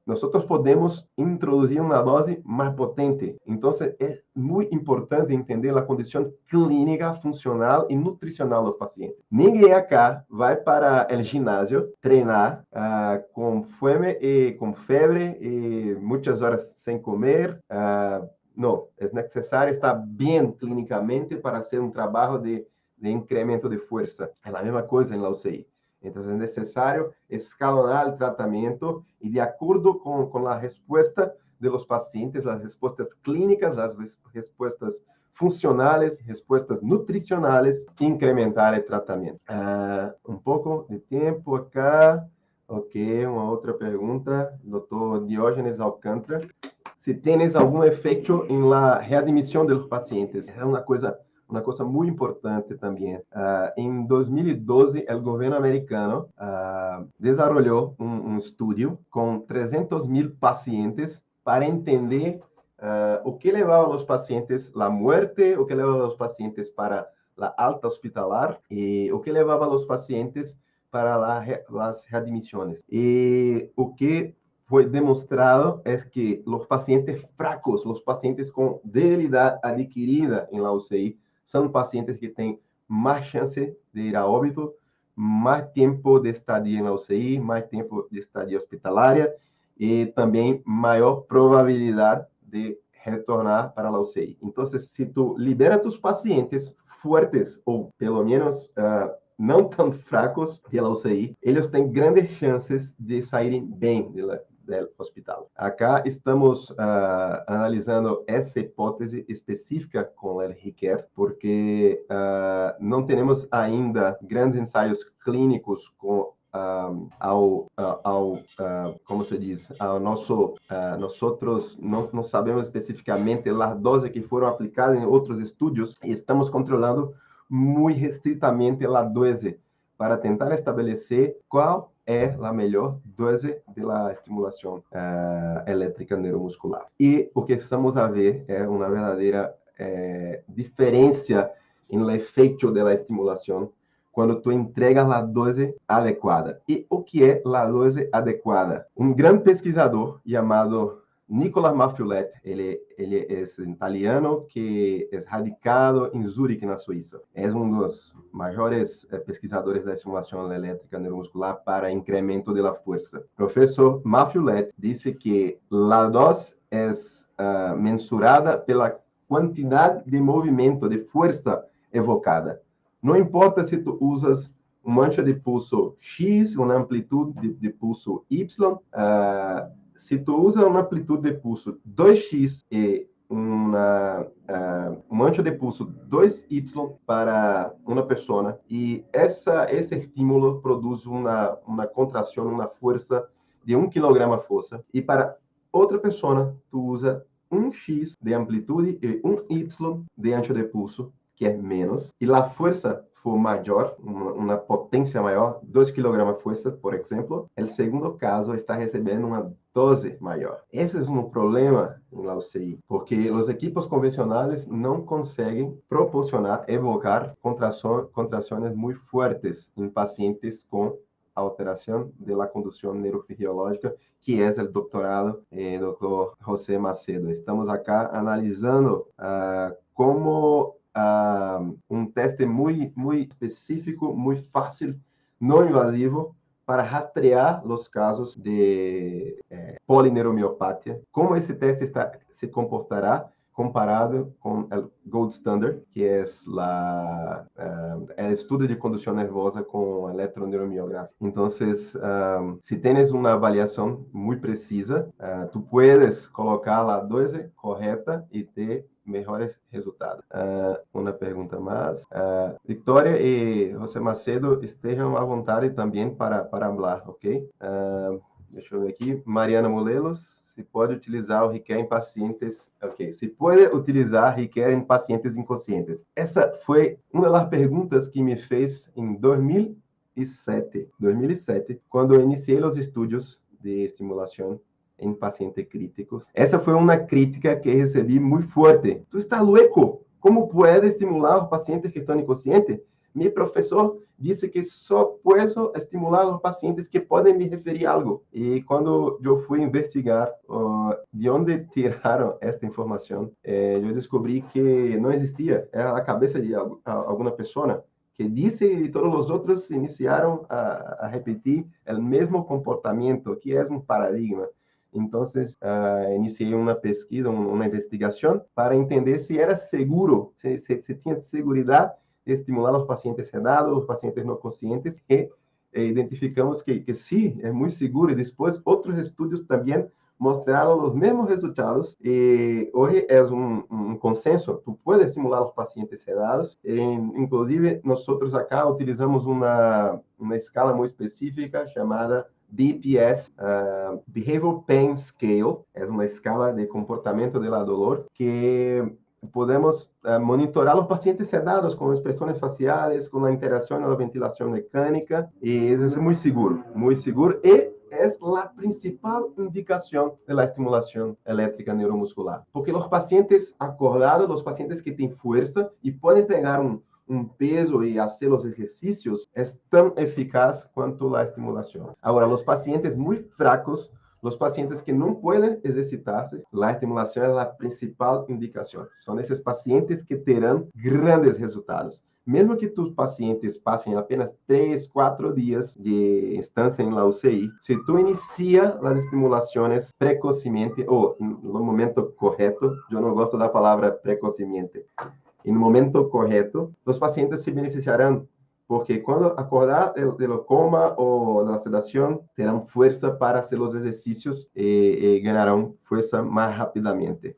Nós podemos introduzir uma dose mais potente. Então, é muito importante entender a condição clínica, funcional e nutricional do paciente. Ninguém acá vai para o ginásio treinar com fome e com febre e muitas horas sem comer. Não, é necessário estar bem clinicamente para fazer um trabalho de incremento de força. É a mesma coisa na UCI. Então, é necessário escalonar o tratamento e, de acordo com a resposta dos pacientes, as respostas clínicas, as respostas funcionais, respostas nutricionais, incrementar o tratamento. Um pouco de tempo acá. Ok, uma outra pergunta. Dr. Diógenes Alcântara. Se tens algum efeito em la readmissão dos pacientes? É uma coisa muito importante também. Em 2012, o governo americano desenvolveu um estudo com 300.000 pacientes para entender o que levava os pacientes à morte, o que levava os pacientes para a alta hospitalar e o que levava os pacientes para as readmissões. E o que foi demonstrado é que os pacientes fracos, os pacientes com debilidade adquirida em la UCI, são pacientes que têm mais chance de ir a óbito, mais tempo de estadia na UCI, mais tempo de estadia hospitalária e também maior probabilidade de retornar para a UCI. Então, se tu libera tus pacientes fortes ou pelo menos não tão fracos de la UCI, eles têm grandes chances de saírem bem do hospital. Acá estamos analisando essa hipótese específica com o RICARE, porque não temos ainda grandes ensaios clínicos com como se diz, nós não sabemos especificamente as doses que foram aplicadas em outros estudos e estamos controlando muito restritamente a dose para tentar estabelecer qual é a melhor dose da estimulação elétrica neuromuscular. E o que estamos a ver é uma verdadeira diferença no efeito da estimulação quando tu entregas a dose adequada. E o que é a dose adequada? Um grande pesquisador chamado Nicolas Maffioletti, ele é italiano que é radicado em Zurique, na Suíça. É um dos maiores pesquisadores da estimulação elétrica neuromuscular para incremento da força. Professor Maffioletti disse que a dose é mensurada pela quantidade de movimento, de força evocada. Não importa se tu usas uma mancha de pulso X, uma amplitude de pulso Y. Se tu usa uma amplitude de pulso 2x e uma mancha de pulso 2y para uma pessoa, e esse estímulo produz uma contração, uma força de 1 kg força, e para outra pessoa tu usa 1x de amplitude e 1y de ancho de pulso, que é menos, e a força for maior, uma potência maior, 2 kg força, por exemplo, o segundo caso está recebendo uma dose maior. Esse é um problema na UCI, porque os equipos convencionais não conseguem proporcionar, evocar contrações muito fortes em pacientes com alteração da condução neurofisiológica, que é o doutorado Dr. José Macedo. Estamos acá analisando como um teste muito específico, muito fácil, não invasivo, para rastrear os casos de polineuromiopátia. Como esse teste se comportará comparado com o Gold Standard, que é o estudo de condução nervosa com eletroneuromiografia. Então, se tens uma avaliação muito precisa, tu puedes colocar a dose correta e ter melhores resultados. Uma pergunta mais. Victoria e José Macedo estejam à vontade também para falar, ok? Deixa eu ver aqui. Mariana Molelos, se pode utilizar o Requer em pacientes... Ok, se pode utilizar Requer em pacientes inconscientes. Essa foi uma das perguntas que me fez em 2007, quando eu iniciei os estudos de estimulação em pacientes críticos. Essa foi uma crítica que recebi muito forte. Tu está louco? Como pode estimular os pacientes que estão inconscientes? Meu professor disse que só posso estimular os pacientes que podem me referir algo. E quando eu fui investigar de onde tiraram esta informação, eu descobri que não existia. É a cabeça de alguma pessoa que disse e todos os outros iniciaram a repetir o mesmo comportamento, que é um paradigma. Então, iniciei uma pesquisa, uma investigação, para entender se era seguro, se tinha segurança de estimular os pacientes sedados, os pacientes não conscientes, e identificamos que sim, é muito seguro. E depois, outros estudos também mostraram os mesmos resultados. E hoje é um consenso, tu pode estimular os pacientes sedados. Inclusive, nós acá utilizamos uma escala muito específica chamada BPS, Behavioral Pain Scale, é uma escala de comportamento de la dolor que podemos monitorar os pacientes sedados com expressões faciais, com a interação na ventilação mecânica, e isso é muito seguro, e é a principal indicação da estimulação elétrica neuromuscular, porque os pacientes acordados, os pacientes que têm força e podem pegar um peso e fazer os exercícios, é tão eficaz quanto a estimulação. Agora, os pacientes muito fracos, os pacientes que não podem exercitar-se, a estimulação é a principal indicação. São esses pacientes que terão grandes resultados. Mesmo que tus pacientes passem apenas 3, 4 dias de instância em la UCI, se tu inicia as estimulações precocemente, ou no momento correto, eu não gosto da palavra precocemente, e no momento correto, os pacientes se beneficiarão, porque quando acordar do coma ou da sedação, terão força para fazer os exercícios e ganharão força mais rapidamente.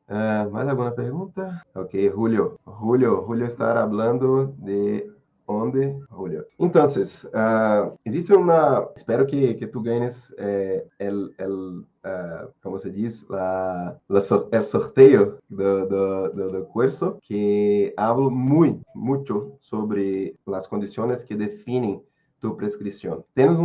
Mais alguma pergunta? Ok, Julio está falando de onde? Julio. Então, existe espero que tu ganhes como se diz, o sorteio do curso, que hablo muito sobre as condições que definem tu prescrição. Temos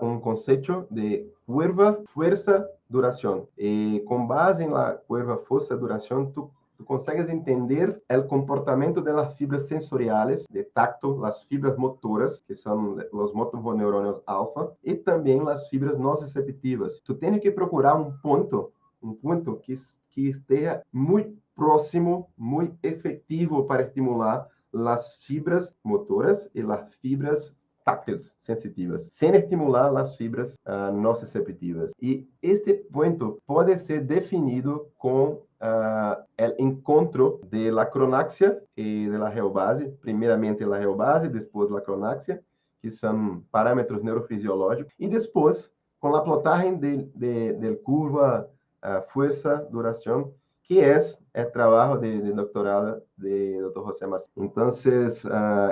um conceito de curva, força, duração. E com base na curva, força, duração, tu consegues entender o comportamento das fibras sensoriais de tacto, as fibras motoras, que são os motoneurônios alfa, e também as fibras nociceptivas. Tu tens que procurar um ponto que esteja muito próximo, muito efetivo para estimular as fibras motoras e as fibras tácteis sensitivas, sem estimular as fibras nociceptivas. E este ponto pode ser definido com o encontro da cronáxia e da reobase, primeiramente a reobase, depois a cronáxia, que são parâmetros neurofisiológicos, e depois, com a plotagem de curva, força, duração, que é trabalho de doutorado de Dr. José Macedo. Então,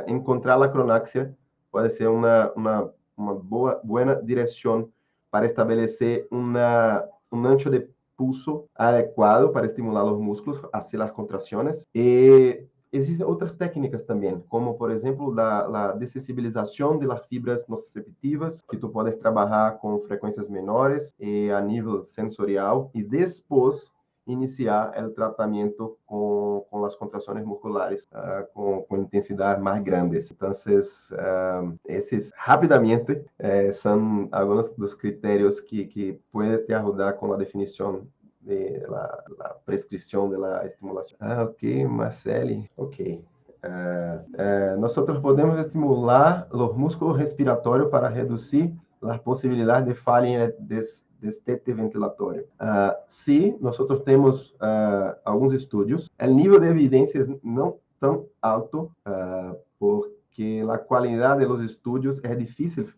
encontrar a cronáxia pode ser uma boa direção para estabelecer um ancho de pulso adequado para estimular os músculos, fazer as contrações. E existem outras técnicas também, como, por exemplo, a desensibilização das fibras nociceptivas, que tu podes trabalhar com frequências menores e a nível sensorial, e depois iniciar o tratamento com as contrações musculares com intensidades mais grandes. Então, esses, rapidamente, são alguns dos critérios que podem te ajudar com a definição de la prescripción de la estimulación. Ok, Marceli. Ok. Nosotros podemos estimular los músculos respiratorios para reducir las posibilidades de falla en el destete ventilatorio. Sí, nosotros tenemos algunos estudios. El nivel de evidencia es no tan alto porque la calidad de los estudios es difícil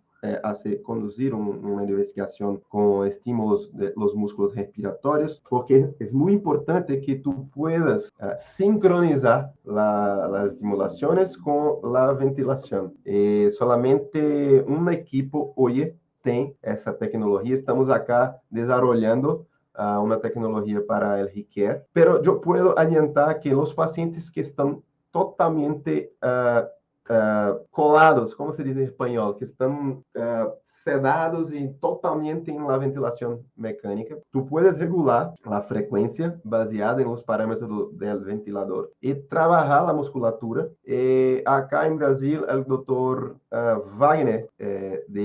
conduzir uma investigação com estímulos de los músculos respiratórios, porque é muito importante que tu puedas sincronizar as estimulações com a ventilação. E solamente um equipo hoje tem essa tecnologia. Estamos acá desenvolvendo uma tecnologia para o Recare, pero eu posso adiantar que os pacientes que estão totalmente colados, como se diz em espanhol, que estão sedados e totalmente em la ventilação mecânica, tu puedes regular a frequência baseada em los parâmetros do ventilador e trabalhar a musculatura. E acá em Brasil, o Dr. Wagner, do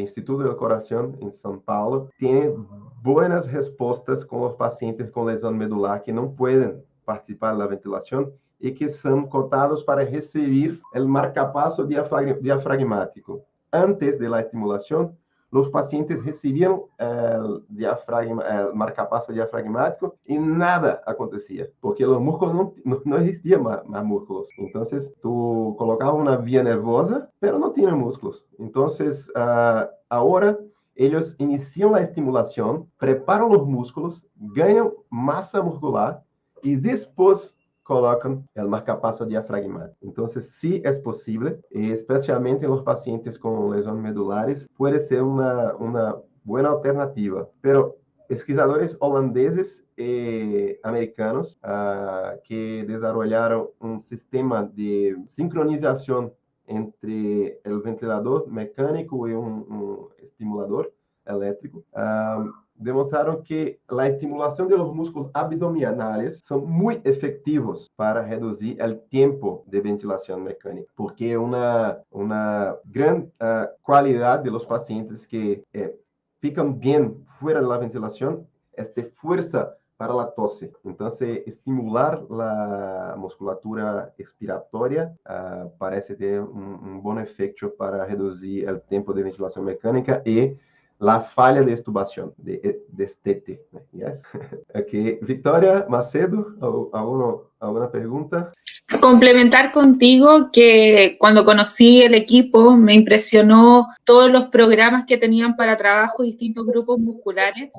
Instituto do Coração, em São Paulo, tem boas respostas com os pacientes com lesão medular que não podem participar da ventilação e que são cotados para receber o marcapasso diafragmático. Antes da estimulação, os pacientes recebiam o marcapasso diafragmático e nada acontecia, porque os músculos não existiam mais músculos. Então, tu colocava uma via nervosa, mas não tinha músculos. Então, agora, eles iniciam a estimulação, preparam os músculos, ganham massa muscular e depois colocam o marcapasso diafragmático. Então, sim, é possível, e especialmente nos pacientes com lesões medulares, pode ser uma boa alternativa. Pero pesquisadores holandeses e americanos que desenvolveram um sistema de sincronização entre o ventilador mecânico e um estimulador elétrico, demonstraram que a estimulação de los músculos abdominais são muito efetivos para reduzir o tempo de ventilação mecânica, porque uma grande qualidade de los pacientes que ficam bem fora da ventilação é de força para a tosse. Então, estimular a musculatura expiratória parece ter um bom efeito para reduzir o tempo de ventilação mecânica e la falha de extubação, de destete. Yes? Ok. Victoria Macedo, ¿alguna pregunta? Complementar contigo que cuando conocí el equipo me impresionó todos los programas que tenían para trabajo distintos grupos musculares.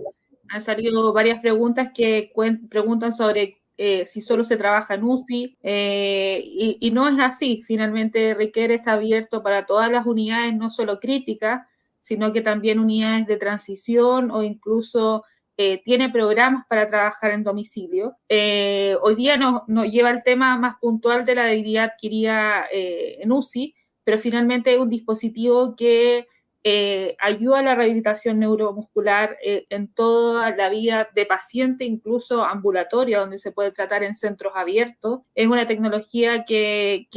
Han salido varias preguntas que preguntan sobre si solo se trabaja en UCI, y no es así. Finalmente, Recare está abierto para todas las unidades, no solo críticas, sino que también unidades de transición o incluso tiene programas para trabajar en domicilio. Hoy día nos lleva el tema más puntual de la debilidad adquirida en UCI, pero finalmente es un dispositivo que ayuda a la rehabilitación neuromuscular en toda la vida de paciente, incluso ambulatoria, donde se puede tratar en centros abiertos. Es una tecnología que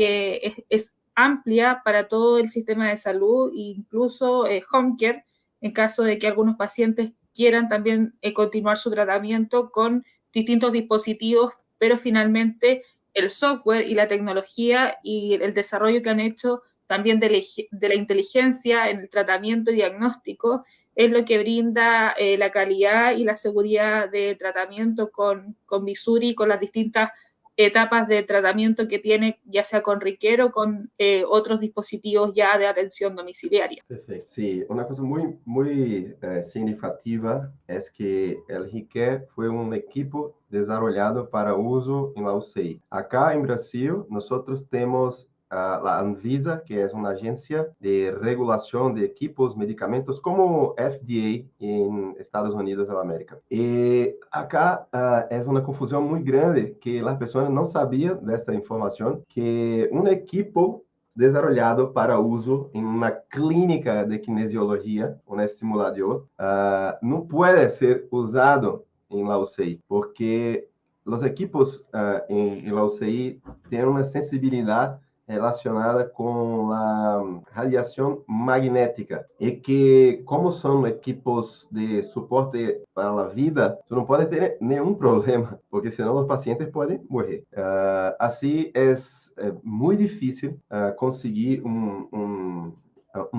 es amplia para todo el sistema de salud, incluso home care, en caso de que algunos pacientes quieran también continuar su tratamiento con distintos dispositivos, pero finalmente el software y la tecnología y el desarrollo que han hecho también de la inteligencia en el tratamiento y diagnóstico es lo que brinda la calidad y la seguridad de tratamiento con Vizuri, con las distintas etapas de tratamiento que tiene, ya sea con Riquer o con otros dispositivos ya de atención domiciliaria. Perfecto. Sí, una cosa muy significativa es que el Riquer fue un equipo desarrollado para uso en la UCI. Acá en Brasil, nosotros tenemos la Anvisa, que es una agencia de regulación de equipos, medicamentos, como FDA en Estados Unidos de la América. Y acá es una confusión muy grande que las personas no sabían de esta información, que un equipo desarrollado para uso en una clínica de kinesiología, un estimulador, no puede ser usado en la UCI, porque los equipos en la UCI tienen una sensibilidad relacionada con la radiación magnética y que como son equipos de soporte para la vida, tú no puedes tener ningún problema, porque senão los pacientes pueden morir. Así es muy difícil conseguir un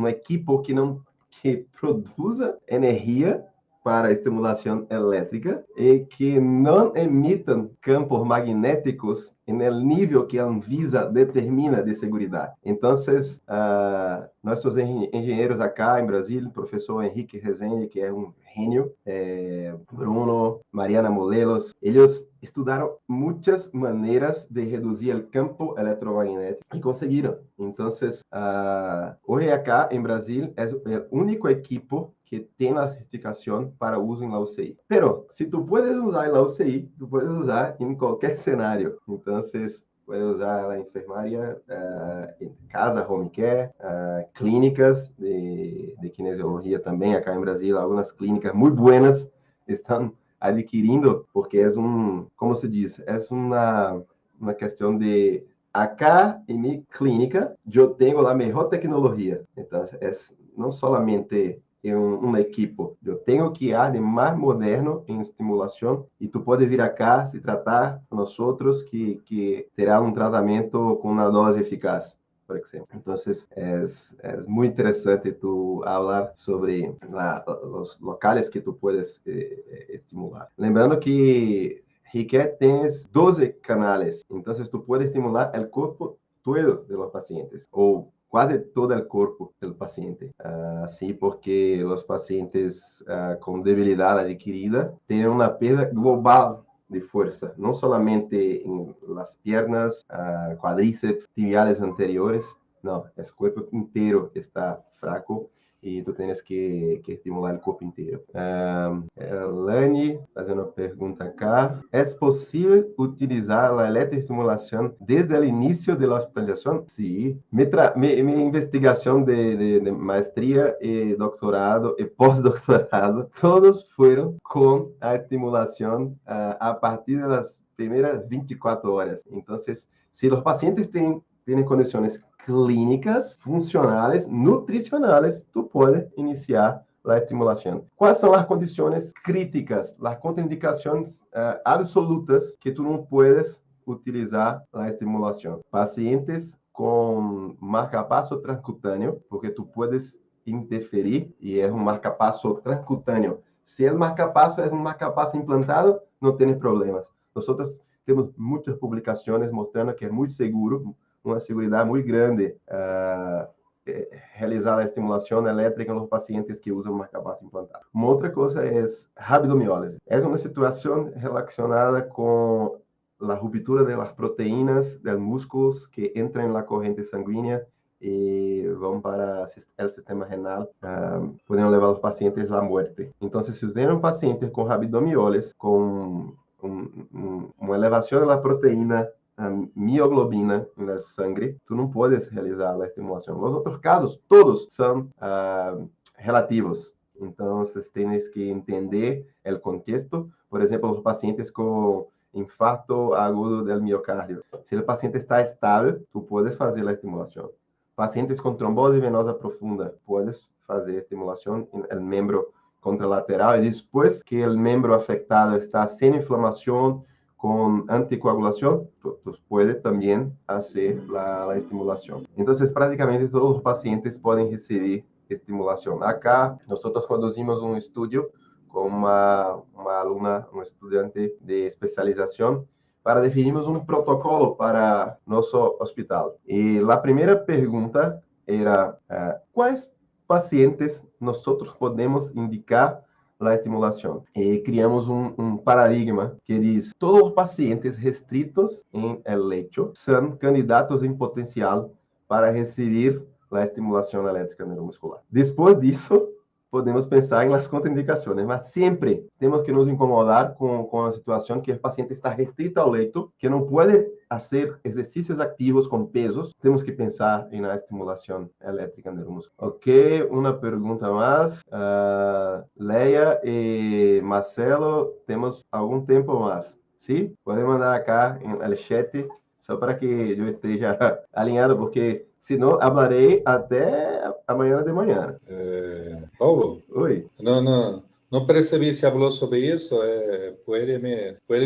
equipo que produza energia para estimulação elétrica e que não emitam campos magnéticos no nível que a Anvisa determina de segurança. Então, nossos engenheiros acá em Brasília, o professor Henrique Rezende, que é um gênio, Bruno, Mariana Molelos, eles estudaram muitas maneiras de reduzir o campo eletromagnético e conseguiram. Então, hoje acá em Brasil é o único equipo que tem a certificação para uso em la UCI. Pero, se tu puedes usar em la UCI, tu puedes usar em qualquer cenário. Então, puedes usar na enfermaria, em casa, home care, clínicas de kinesiologia também. Acá em Brasil, algumas clínicas muito buenas estão adquirindo, porque é como se diz, é uma questão de acá em minha clínica, eu tenho a melhor tecnologia. Então, é não somente um equipo, eu tenho que ir de mais moderno em estimulação e tu pode vir acá se tratar com nós outros que terá um tratamento com uma dose eficaz, por exemplo. Então, é muito interessante tu falar sobre os locais que tu puedes estimular. Lembrando que Riquer tem 12 canais, então tu pode estimular o corpo todo de los pacientes, ou quase todo o corpo do paciente. Sim, porque os pacientes com debilidade adquirida têm uma perda global de força, não somente em las piernas, quadríceps, tibiales anteriores, não, o corpo inteiro está fraco e tu tens que estimular o corpo inteiro. Lani, fazendo uma pergunta cá. É possível utilizar a eletroestimulação desde o início da hospitalização? Sim. Minha investigação de maestria e doutorado e pós-doutorado, todos foram com a estimulação a partir das primeiras 24 horas. Então, se os pacientes têm condições clínicas, funcionais, nutricionais, tu pode iniciar a estimulação. Quais são as condições críticas, as contraindicações absolutas que tu não puedes utilizar a estimulação? Pacientes com marcapasso transcutâneo, porque tu puedes interferir e é um marcapasso transcutâneo. Se o marcapasso é um marcapasso implantado, não tem problemas. Nós temos muitas publicações mostrando que é muito seguro, uma segurança muito grande realizar a estimulação elétrica nos pacientes que usam marcapasso implantado. Uma outra coisa é rabdomiólise. É uma situação relacionada com a ruptura das proteínas dos músculos que entram na corrente sanguínea e vão para o sistema renal, podendo levar os pacientes à morte. Então, se tem um paciente com rabdomiólise, com uma elevação da proteína mioglobina no sangue, tu não podes realizar a estimulação. Os outros casos, todos são relativos. Então, vocês têm que entender o contexto. Por exemplo, os pacientes com infarto agudo do miocárdio. Se o paciente está estável, tu podes fazer a estimulação. Pacientes com trombose venosa profunda, puedes fazer estimulação no membro contralateral e depois que o membro afetado está sem inflamação, com anticoagulação, tu pode também fazer a estimulação. Então, praticamente todos os pacientes podem receber estimulação. Acá, nós conduzimos um estudo com uma aluna, um estudante de especialização, para definirmos um protocolo para nosso hospital. E a primeira pergunta era quais pacientes nós podemos indicar a estimulação. E criamos um paradigma que diz: todos os pacientes restritos em el lecho são candidatos em potencial para receber a estimulação elétrica neuromuscular. Depois disso, podemos pensar em las contraindicações, mas sempre temos que nos incomodar com a situação que o paciente está restrito ao leito, que não pode fazer exercícios ativos com pesos. Temos que pensar na estimulação elétrica neuromuscular. Ok, uma pergunta mais. Leia e Marcelo, temos algum tempo mais? Sim? Podem mandar cá no chat, só para que eu esteja alinhado, porque senão falarei até amanhã de manhã. Paulo? Oi. Não percebi se falou sobre isso. Pode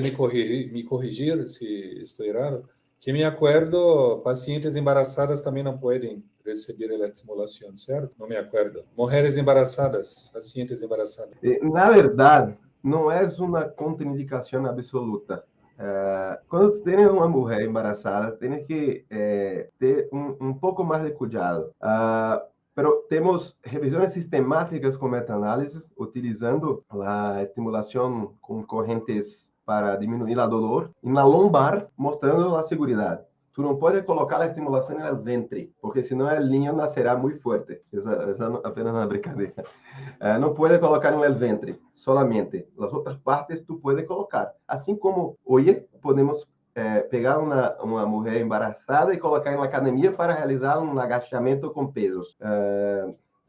me corrigir se estou errado. Que me acordo, pacientes embaraçadas também não podem receber eletroestimulação, certo? Não me acordo. Mulheres embaraçadas, pacientes embaraçadas. Na verdade, não é uma contraindicação absoluta. Quando você tem uma mulher embaraçada, tem que ter um pouco mais de cuidado. Pero temos revisões sistemáticas com meta-análises, utilizando a estimulação com correntes para diminuir a dor, e na lombar, mostrando a segurança. Tu não pode colocar a estimulação no ventre, porque senão o ninho nascerá muito forte. Essa é apenas uma brincadeira. Não pode colocar no ventre, solamente. As outras partes tu pode colocar. Assim como hoje podemos pegar uma mulher embaraçada e colocar em uma academia para realizar um agachamento com pesos.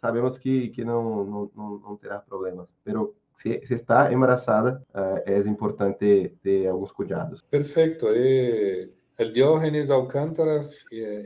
Sabemos que não terá problemas, mas se está embaraçada, é importante ter alguns cuidados. Perfeito. El Diógenes Alcántara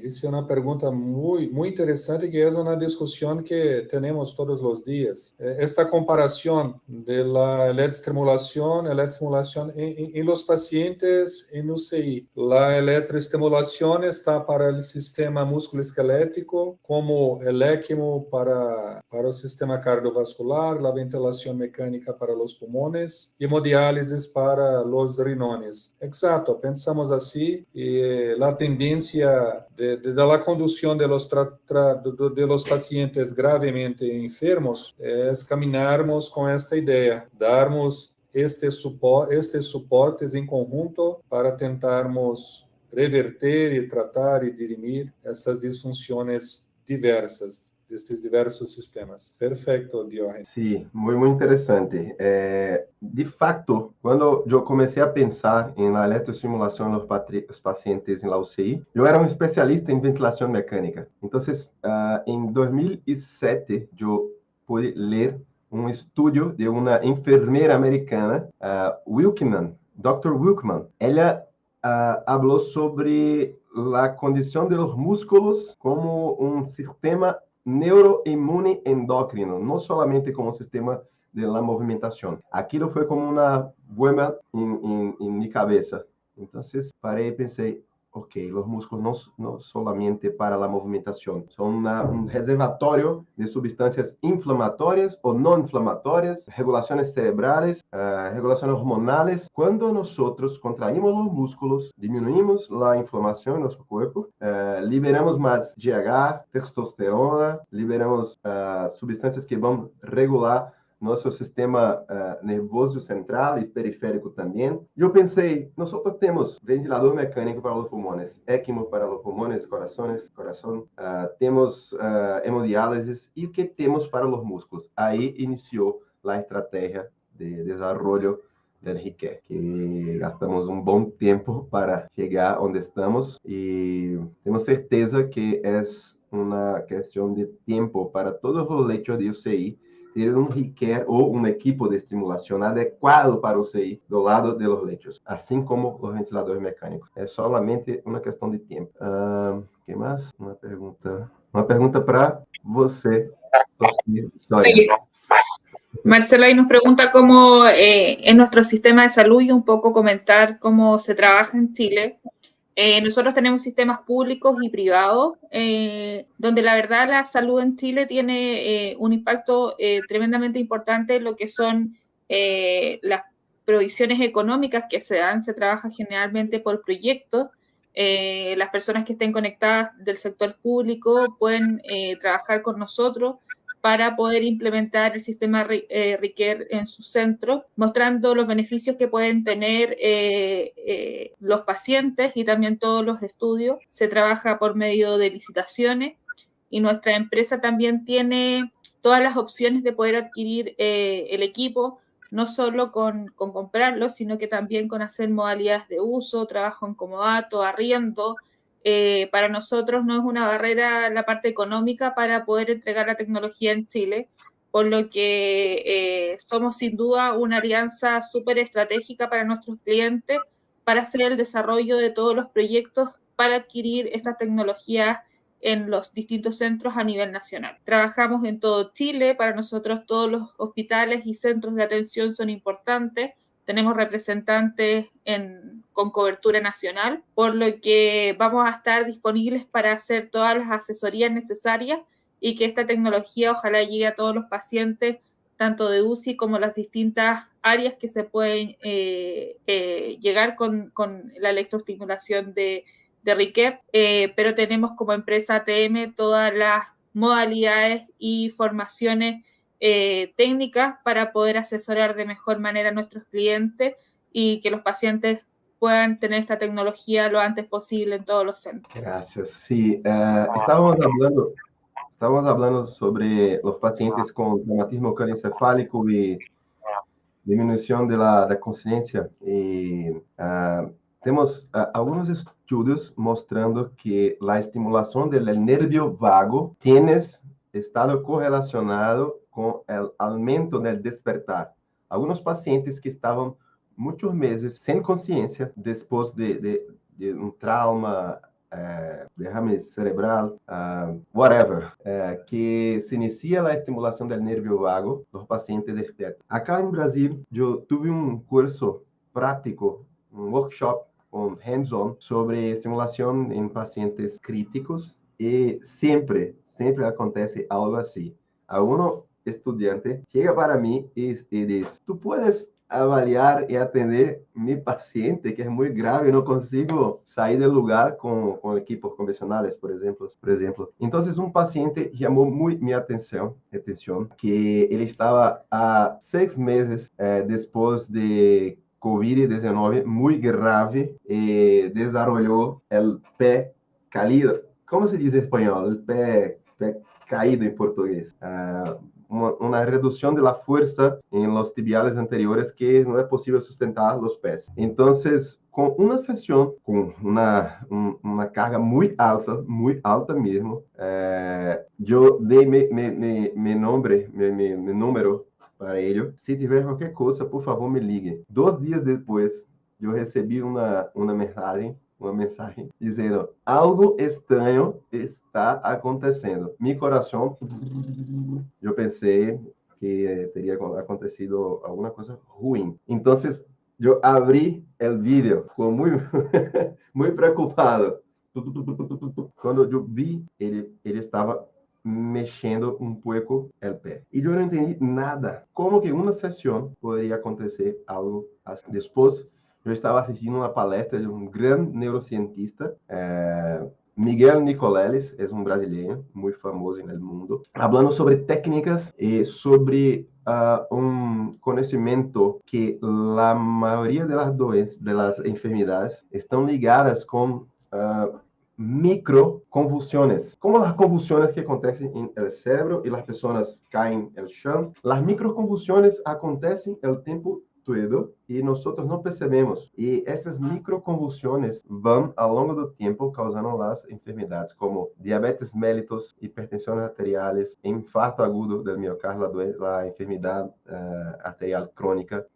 hizo una pregunta muy interesante, que es una discusión que tenemos todos los días. Esta comparación de la electroestimulación en los pacientes en UCI. La electroestimulación está para el sistema musculoesquelético, como el ECMO para el sistema cardiovascular, la ventilación mecánica para los pulmones, hemodiálisis para los riñones. Exacto, pensamos así. La tendencia de la conducción de los pacientes gravemente enfermos es caminarmos con esta idea, darmos estes suportes en conjunto para tentarmos reverter y tratar y dirimir estas disfunciones diversas destes diversos sistemas. Perfeito, Diógenes. Sim, muito interessante. De fato, quando eu comecei a pensar em la eletroestimulação dos pacientes em la UCI, eu era um especialista em ventilação mecânica. Então, em 2007, eu pude ler um estudo de uma enfermeira americana, Wilkman, Dr. Wilkman. Ela falou sobre a condição dos músculos como um sistema neuroinmune endócrino, não somente como sistema de la movimentação. Aquilo foi como uma bomba em minha cabeça. Então, parei e pensei, ok, os músculos não solamente para a movimentação, são um reservatório de substâncias inflamatórias ou não inflamatórias, regulações cerebrais, regulações hormonais. Quando nós contraímos os músculos, diminuímos a inflamação em nosso corpo, liberamos mais GH, testosterona, liberamos substâncias que vão regular nosso sistema nervoso central e periférico também. E eu pensei, nós temos ventilador mecânico para os pulmões, ECMO para os pulmões, coração, temos hemodiálise, e o que temos para os músculos? Aí iniciou a estratégia de desenvolvimento do RIQUE, que gastamos um bom tempo para chegar onde estamos, e temos certeza que é uma questão de tempo para todos os leitos de UCI ter um RIQUE ou um equipo de estimulação adequado para o UCI do lado dos leitos, assim como os ventiladores mecânicos. É solamente uma questão de tempo. Que mais? Uma pergunta para você. Sí. Marcelo ahí nos pregunta cómo es nuestro sistema de salud y un poco comentar cómo se trabaja en Chile. Nosotros tenemos sistemas públicos y privados, donde la verdad la salud en Chile tiene un impacto tremendamente importante en lo que son provisiones económicas que se dan, se trabaja generalmente por proyectos. Las personas que estén conectadas del sector público pueden trabajar con nosotros para poder implementar el sistema RICARE en su centro, mostrando los beneficios que pueden tener los pacientes y también todos los estudios. Se trabaja por medio de licitaciones y nuestra empresa también tiene todas las opciones de poder adquirir el equipo, no solo con comprarlo, sino que también con hacer modalidades de uso, trabajo en comodato, arriendo. Para nosotros no es una barrera la parte económica para poder entregar la tecnología en Chile, por lo que somos sin duda una alianza súper estratégica para nuestros clientes para hacer el desarrollo de todos los proyectos para adquirir esta tecnología en los distintos centros a nivel nacional. Trabajamos en todo Chile, para nosotros todos los hospitales y centros de atención son importantes, tenemos representantes con cobertura nacional, por lo que vamos a estar disponibles para hacer todas las asesorías necesarias y que esta tecnología ojalá llegue a todos los pacientes, tanto de UCI como las distintas áreas que se pueden llegar con la electroestimulación de RICARE, pero tenemos como empresa ATM todas las modalidades y formaciones técnicas para poder asesorar de mejor manera a nuestros clientes y que los pacientes puedan tener esta tecnología lo antes posible en todos los centros. Gracias. Sí, estábamos hablando sobre los pacientes con traumatismo cranioencefálico y disminución de la conciencia. Y temos algunos estudios mostrando que la estimulación del nervio vago tiene estado correlacionado con el aumento del despertar. Algunos pacientes que estaban muchos meses sin conciencia después de un trauma, derrame cerebral, whatever, que se inicia la estimulación del nervio vago, los pacientes despiertan. Acá en Brasil, yo tuve un curso práctico, un workshop con hands-on sobre estimulación en pacientes críticos y siempre acontece algo así. Alguno estudiante llega para mí y dice, ¿tú puedes avaliar y atender mi paciente que es muy grave y no consigo salir del lugar con equipos convencionales, por ejemplo? Entonces, un paciente llamó muy mi atención que él estaba a 6 meses después de COVID-19 muy grave, desarrolló el pé caído. ¿Cómo se dice en español? El pé caído en portugués. Una reducción de la fuerza en los tibiales anteriores que no es posible sustentar los pies. Entonces, con una sesión, con una carga muy alta mismo, yo di mi número para ello. Si tiver qualquer cosa, por favor, me ligue. 2 días después, yo recibí una mensagem dizendo, algo estranho está acontecendo. Mi coração, eu pensei que teria acontecido alguma coisa ruim. Então, eu abri o vídeo, ficou muito, muito preocupado. Quando eu vi, ele estava mexendo um pouco o pé. E eu não entendi nada. Como que uma sessão poderia acontecer algo assim? Depois, eu estava assistindo uma palestra de um grande neurocientista, Miguel Nicoleles, é um brasileiro muito famoso no mundo, falando sobre técnicas e sobre um conhecimento que a maioria das doenças, das enfermidades, estão ligadas com microconvulsiones, como as convulsiones que acontecem no cérebro e as pessoas caem no chão. As microconvulsiones acontecem o tempo todo e nós não percebemos. E essas microconvulsiones vão, ao longo do tempo, causando as enfermidades como diabetes mellitus, hipertensão arteriais, infarto agudo do miocárdio, a enfermidade arterial crônica.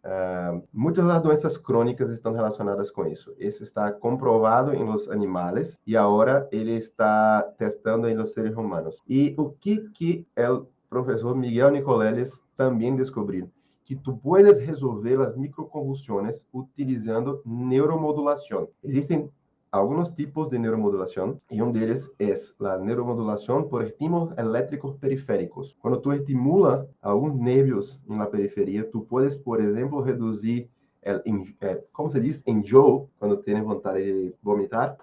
Muitas das doenças crônicas estão relacionadas com isso. Isso está comprovado em los animais e agora ele está testando em los seres humanos. E o que o professor Miguel Nicoleles também descobriu? Que tu puedes resolver as microconvulsiones utilizando neuromodulação. Existem alguns tipos de neuromodulação e um deles é a neuromodulação por estímulos elétricos periféricos. Quando tu estimula alguns nervios na periferia, tu puedes, por exemplo, reduzir como se diz, enjoo, quando tem vontade de vomitar.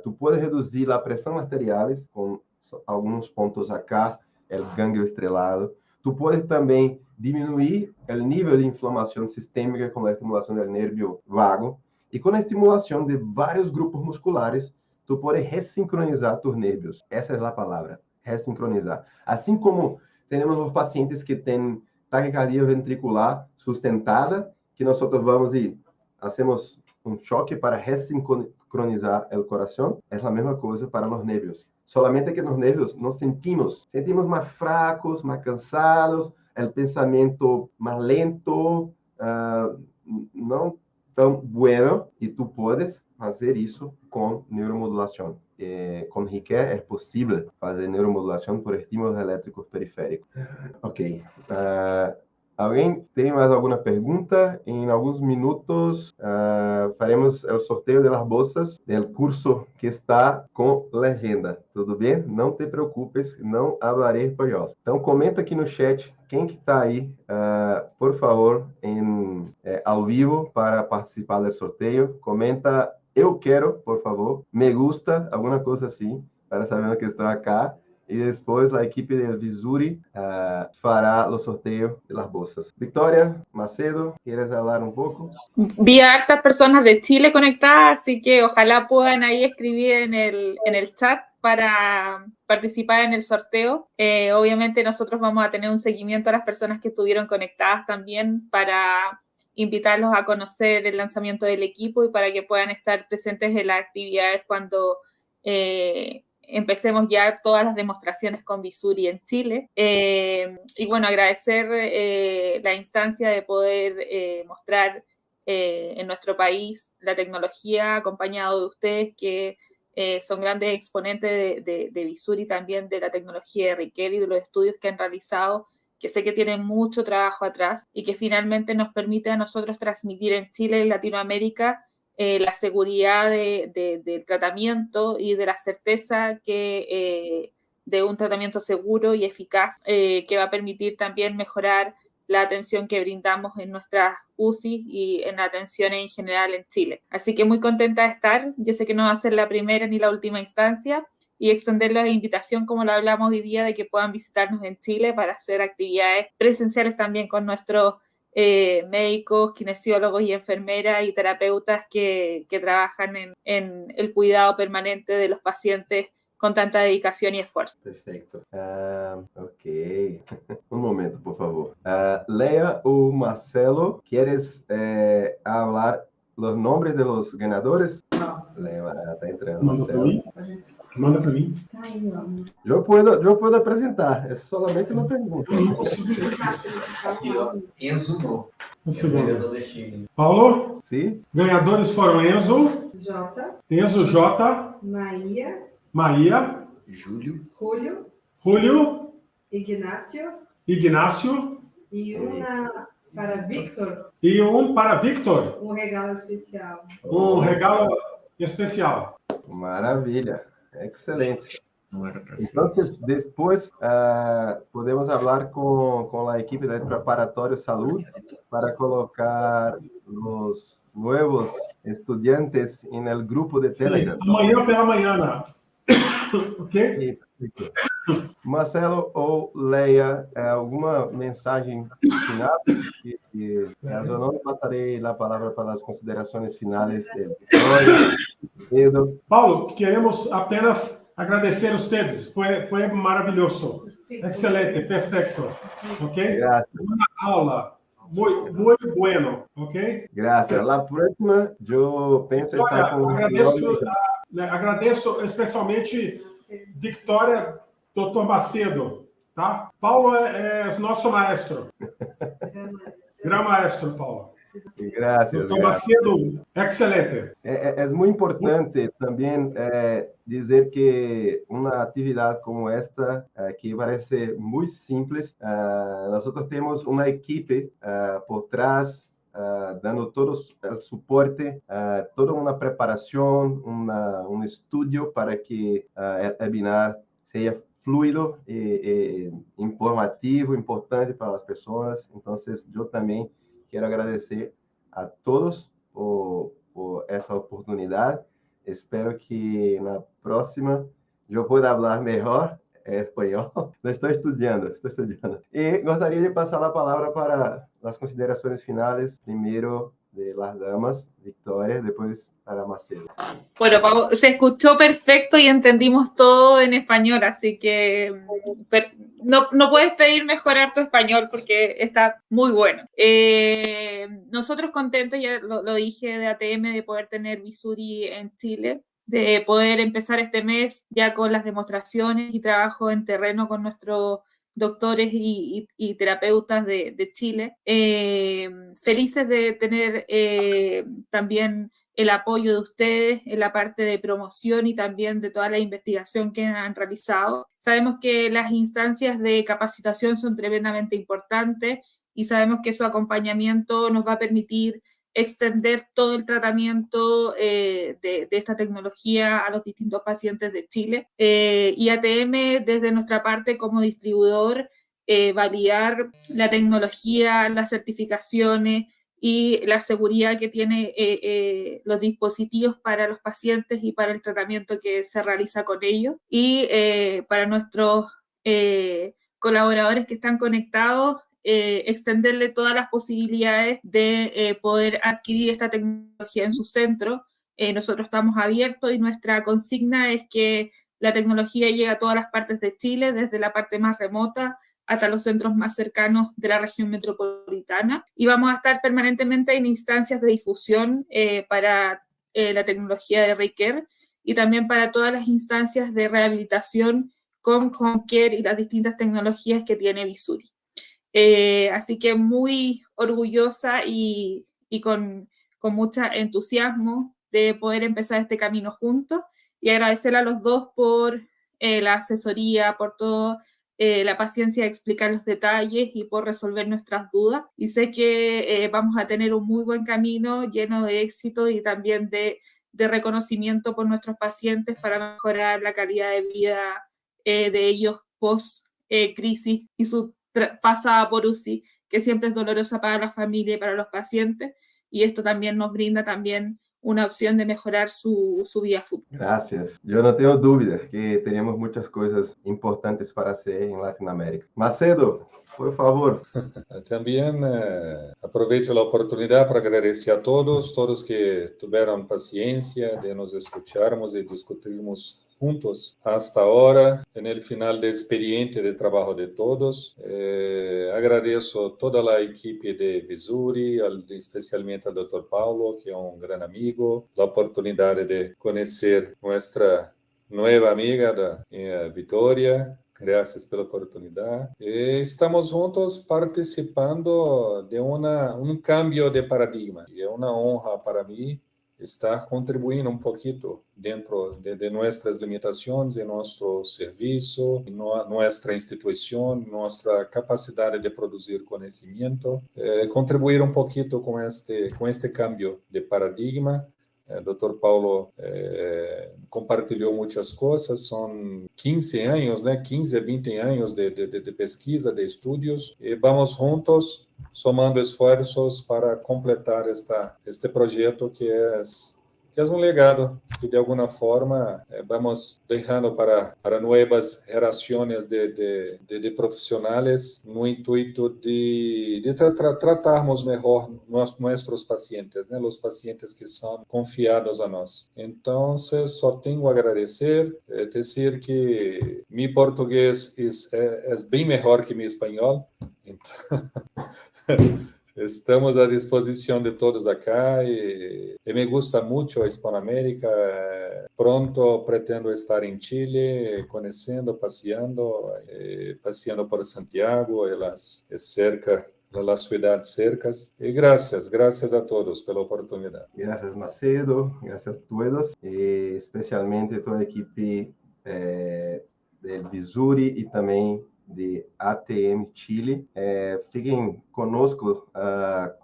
Tu puedes reduzir a pressão arteriais com alguns pontos acá, o gânglio estrelado. Tu puedes também diminuir o nível de inflamação sistêmica com a estimulação do nervio vago. E com a estimulação de vários grupos musculares, tu puedes resincronizar tus nervios. Essa é a palavra, resincronizar. Assim como temos os pacientes que têm taquicardia ventricular sustentada, que nós vamos e hacemos um choque para resincronizar o coração, é a mesma coisa para os nervios. Solamente que nos nervios nos sentimos mais fracos, mais cansados, o pensamento mais lento, não tão bueno, e tu podes fazer isso com neuromodulação. Com Riquet é possível fazer neuromodulação por estímulos elétricos periféricos. Ok. Alguém tem mais alguma pergunta? Em alguns minutos faremos o sorteio das bolsas do curso que está com legenda. Tudo bem? Não te preocupes, não falarei espanhol. Então comenta aqui no chat quem que está aí, por favor, ao vivo para participar do sorteio. Comenta eu quero, por favor, me gusta, alguma coisa assim, para saber que estão acá. E depois a equipe de Visuri fará o sorteio das bolsas. Victoria Macedo, ¿quieres hablar un poco? Vi a hartas personas de Chile conectadas, así que ojalá puedan ahí escribir en el chat para participar en el sorteo. Obviamente nosotros vamos a tener un seguimiento a las personas que estuvieron conectadas también para invitarlos a conocer el lanzamiento del equipo y para que puedan estar presentes en las actividades cuando empecemos ya todas las demostraciones con Visuri en Chile. Y bueno, agradecer la instancia de poder mostrar en nuestro país la tecnología, acompañado de ustedes que son grandes exponentes de Visuri, también de la tecnología de Riquet y de los estudios que han realizado, que sé que tienen mucho trabajo atrás y que finalmente nos permite a nosotros transmitir en Chile y Latinoamérica la seguridad del tratamiento y de la certeza de un tratamiento seguro y eficaz que va a permitir también mejorar la atención que brindamos en nuestras UCI y en la atención en general en Chile. Así que muy contenta de estar. Yo sé que no va a ser la primera ni la última instancia y extender la invitación, como lo hablamos hoy día, de que puedan visitarnos en Chile para hacer actividades presenciales también con nuestros médicos, kinesiólogos y enfermeras y terapeutas que trabajan en el cuidado permanente de los pacientes con tanta dedicación y esfuerzo. Perfeito. Ok. Um momento, por favor. Leia ou Marcelo, ¿quieres hablar los nombres de los ganadores? Não. Leia, está entrando. Manda para mim. Manda para mim. Eu posso apresentar. É solamente uma pergunta. Eu não consigo. Aqui, ó. Enzo Mo. Um É o segundo. ganhador deste item. Paulo, Sim? ganhadores foram Enzo J, Maia, Júlio. Julio, Ignacio Ignácio e uma para Victor, e um para Victor, um regalo especial. um regalo especial. Maravilha. Excelente. Não era para ser. Então, depois podemos falar com a equipe do Preparatório Saúde para colocar os novos estudantes no grupo de Sim, Telegram. amanhã pela manhã. Ok? Marcelo ou Leia, alguma mensagem final? Caso não, passarei a palavra para as considerações finais dele. Pedro. Paulo, queremos apenas agradecer a ustedes. Foi maravilhoso. Excelente, perfeito. Ok? Graças. Uma aula. Muito bueno. Ok? Graças. A próxima, eu penso estar com... Agradeço especialmente Victoria, Dr. Macedo, tá? Paulo é nosso maestro. Gran maestro, Paulo. Graças. Dr. Macedo, excelente. É muito importante também dizer que uma atividade como esta, que parece muito simples, nós temos uma equipe por trás, dando todo o suporte, toda uma preparação, um estudo para que o webinar seja fluido e informativo, importante para as pessoas. Então, eu também quero agradecer a todos por essa oportunidade. Espero que na próxima eu pueda falar melhor espanhol. Não estou estudando. E gostaria de passar a palavra para as considerações finais, primeiro de las damas, Victoria, después para Macedo. Bueno, Pau, se escuchó perfecto y entendimos todo en español, así que no puedes pedir mejorar tu español porque está muy bueno. Nosotros contentos, ya lo dije, de ATM, de poder tener Vizuri en Chile, de poder empezar este mes ya con las demostraciones y trabajo en terreno con nuestros doctores y terapeutas de Chile. Felices de tener también el apoyo de ustedes en la parte de promoción y también de toda la investigación que han realizado. Sabemos que las instancias de capacitación son tremendamente importantes y sabemos que su acompañamiento nos va a permitir extender todo el tratamiento de esta tecnología a los distintos pacientes de Chile. Y ATM, desde nuestra parte como distribuidor, validar la tecnología, las certificaciones y la seguridad que tiene los dispositivos para los pacientes y para el tratamiento que se realiza con ellos. Y para nuestros colaboradores que están conectados, extenderle todas las posibilidades de poder adquirir esta tecnología en su centro. Nosotros estamos abiertos y nuestra consigna es que la tecnología llegue a todas las partes de Chile, desde la parte más remota hasta los centros más cercanos de la región metropolitana. Y vamos a estar permanentemente en instancias de difusión para la tecnología de RayCare y también para todas las instancias de rehabilitación con home care y las distintas tecnologías que tiene Vizuri. Así que muy orgullosa y con mucho entusiasmo de poder empezar este camino juntos y agradecerle a los dos por la asesoría, por todo la paciencia de explicar los detalles y por resolver nuestras dudas. Y sé que vamos a tener un muy buen camino lleno de éxito y también de reconocimiento por nuestros pacientes para mejorar la calidad de vida de ellos post-crisis y su pasada por UCI, que siempre es dolorosa para la familia y para los pacientes. Y esto también nos brinda también una opción de mejorar su vida futura. Gracias. Yo no tengo dudas que tenemos muchas cosas importantes para hacer en Latinoamérica. Macedo, por favor. También aprovecho la oportunidad para agradecer a todos que tuvieron paciencia de nos escucharmos y discutirmos juntos hasta ahora en el final del expediente de trabajo de todos. Agradezco a toda la equipe de Vizuri, especialmente al Dr. Paulo, que es un gran amigo, la oportunidad de conocer nuestra nueva amiga, Victoria. Gracias pela oportunidade. Estamos juntos participando de um cambio de paradigma. E é uma honra para mim estar contribuindo um pouquinho dentro de nossas limitações, em nosso serviço, em nossa instituição, nossa capacidade de produzir conhecimento, contribuir um pouquinho com este cambio de paradigma. Dr. Paulo compartilhou muitas coisas, são 15 anos, 15 a 20 anos de pesquisa, de estudos, e vamos juntos somando esforços para completar este projeto que é um legado que de alguma forma vamos deixando para novas gerações de profissionais no intuito de tratarmos melhor nossos pacientes, os pacientes que são confiados a nós. Então, só tenho a agradecer, dizer que meu português é bem melhor que meu espanhol, então estamos à disposição de todos acá e me gusta muito a Hispanoamérica. Pronto, pretendo estar em Chile, conhecendo, passeando por Santiago e as cidades cercas. E graças a todos pela oportunidade. Gracias, Macedo. Gracias a todos, especialmente a toda a equipe do Vizuri e também de ATM Chile. Fiquem conosco a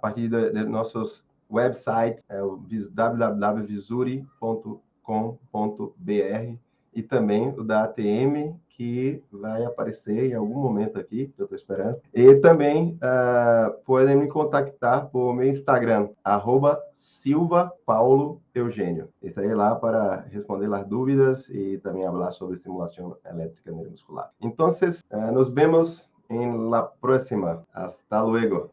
partir de nossos websites, www.vizuri.com.br, e também o da ATM, que vai aparecer em algum momento aqui, que eu estou esperando. E também podem me contactar por meu Instagram, @SilvaPauloEugênio. Estarei lá para responder as dúvidas e também falar sobre estimulação elétrica neuromuscular. Então, nos vemos em la próxima. Hasta luego.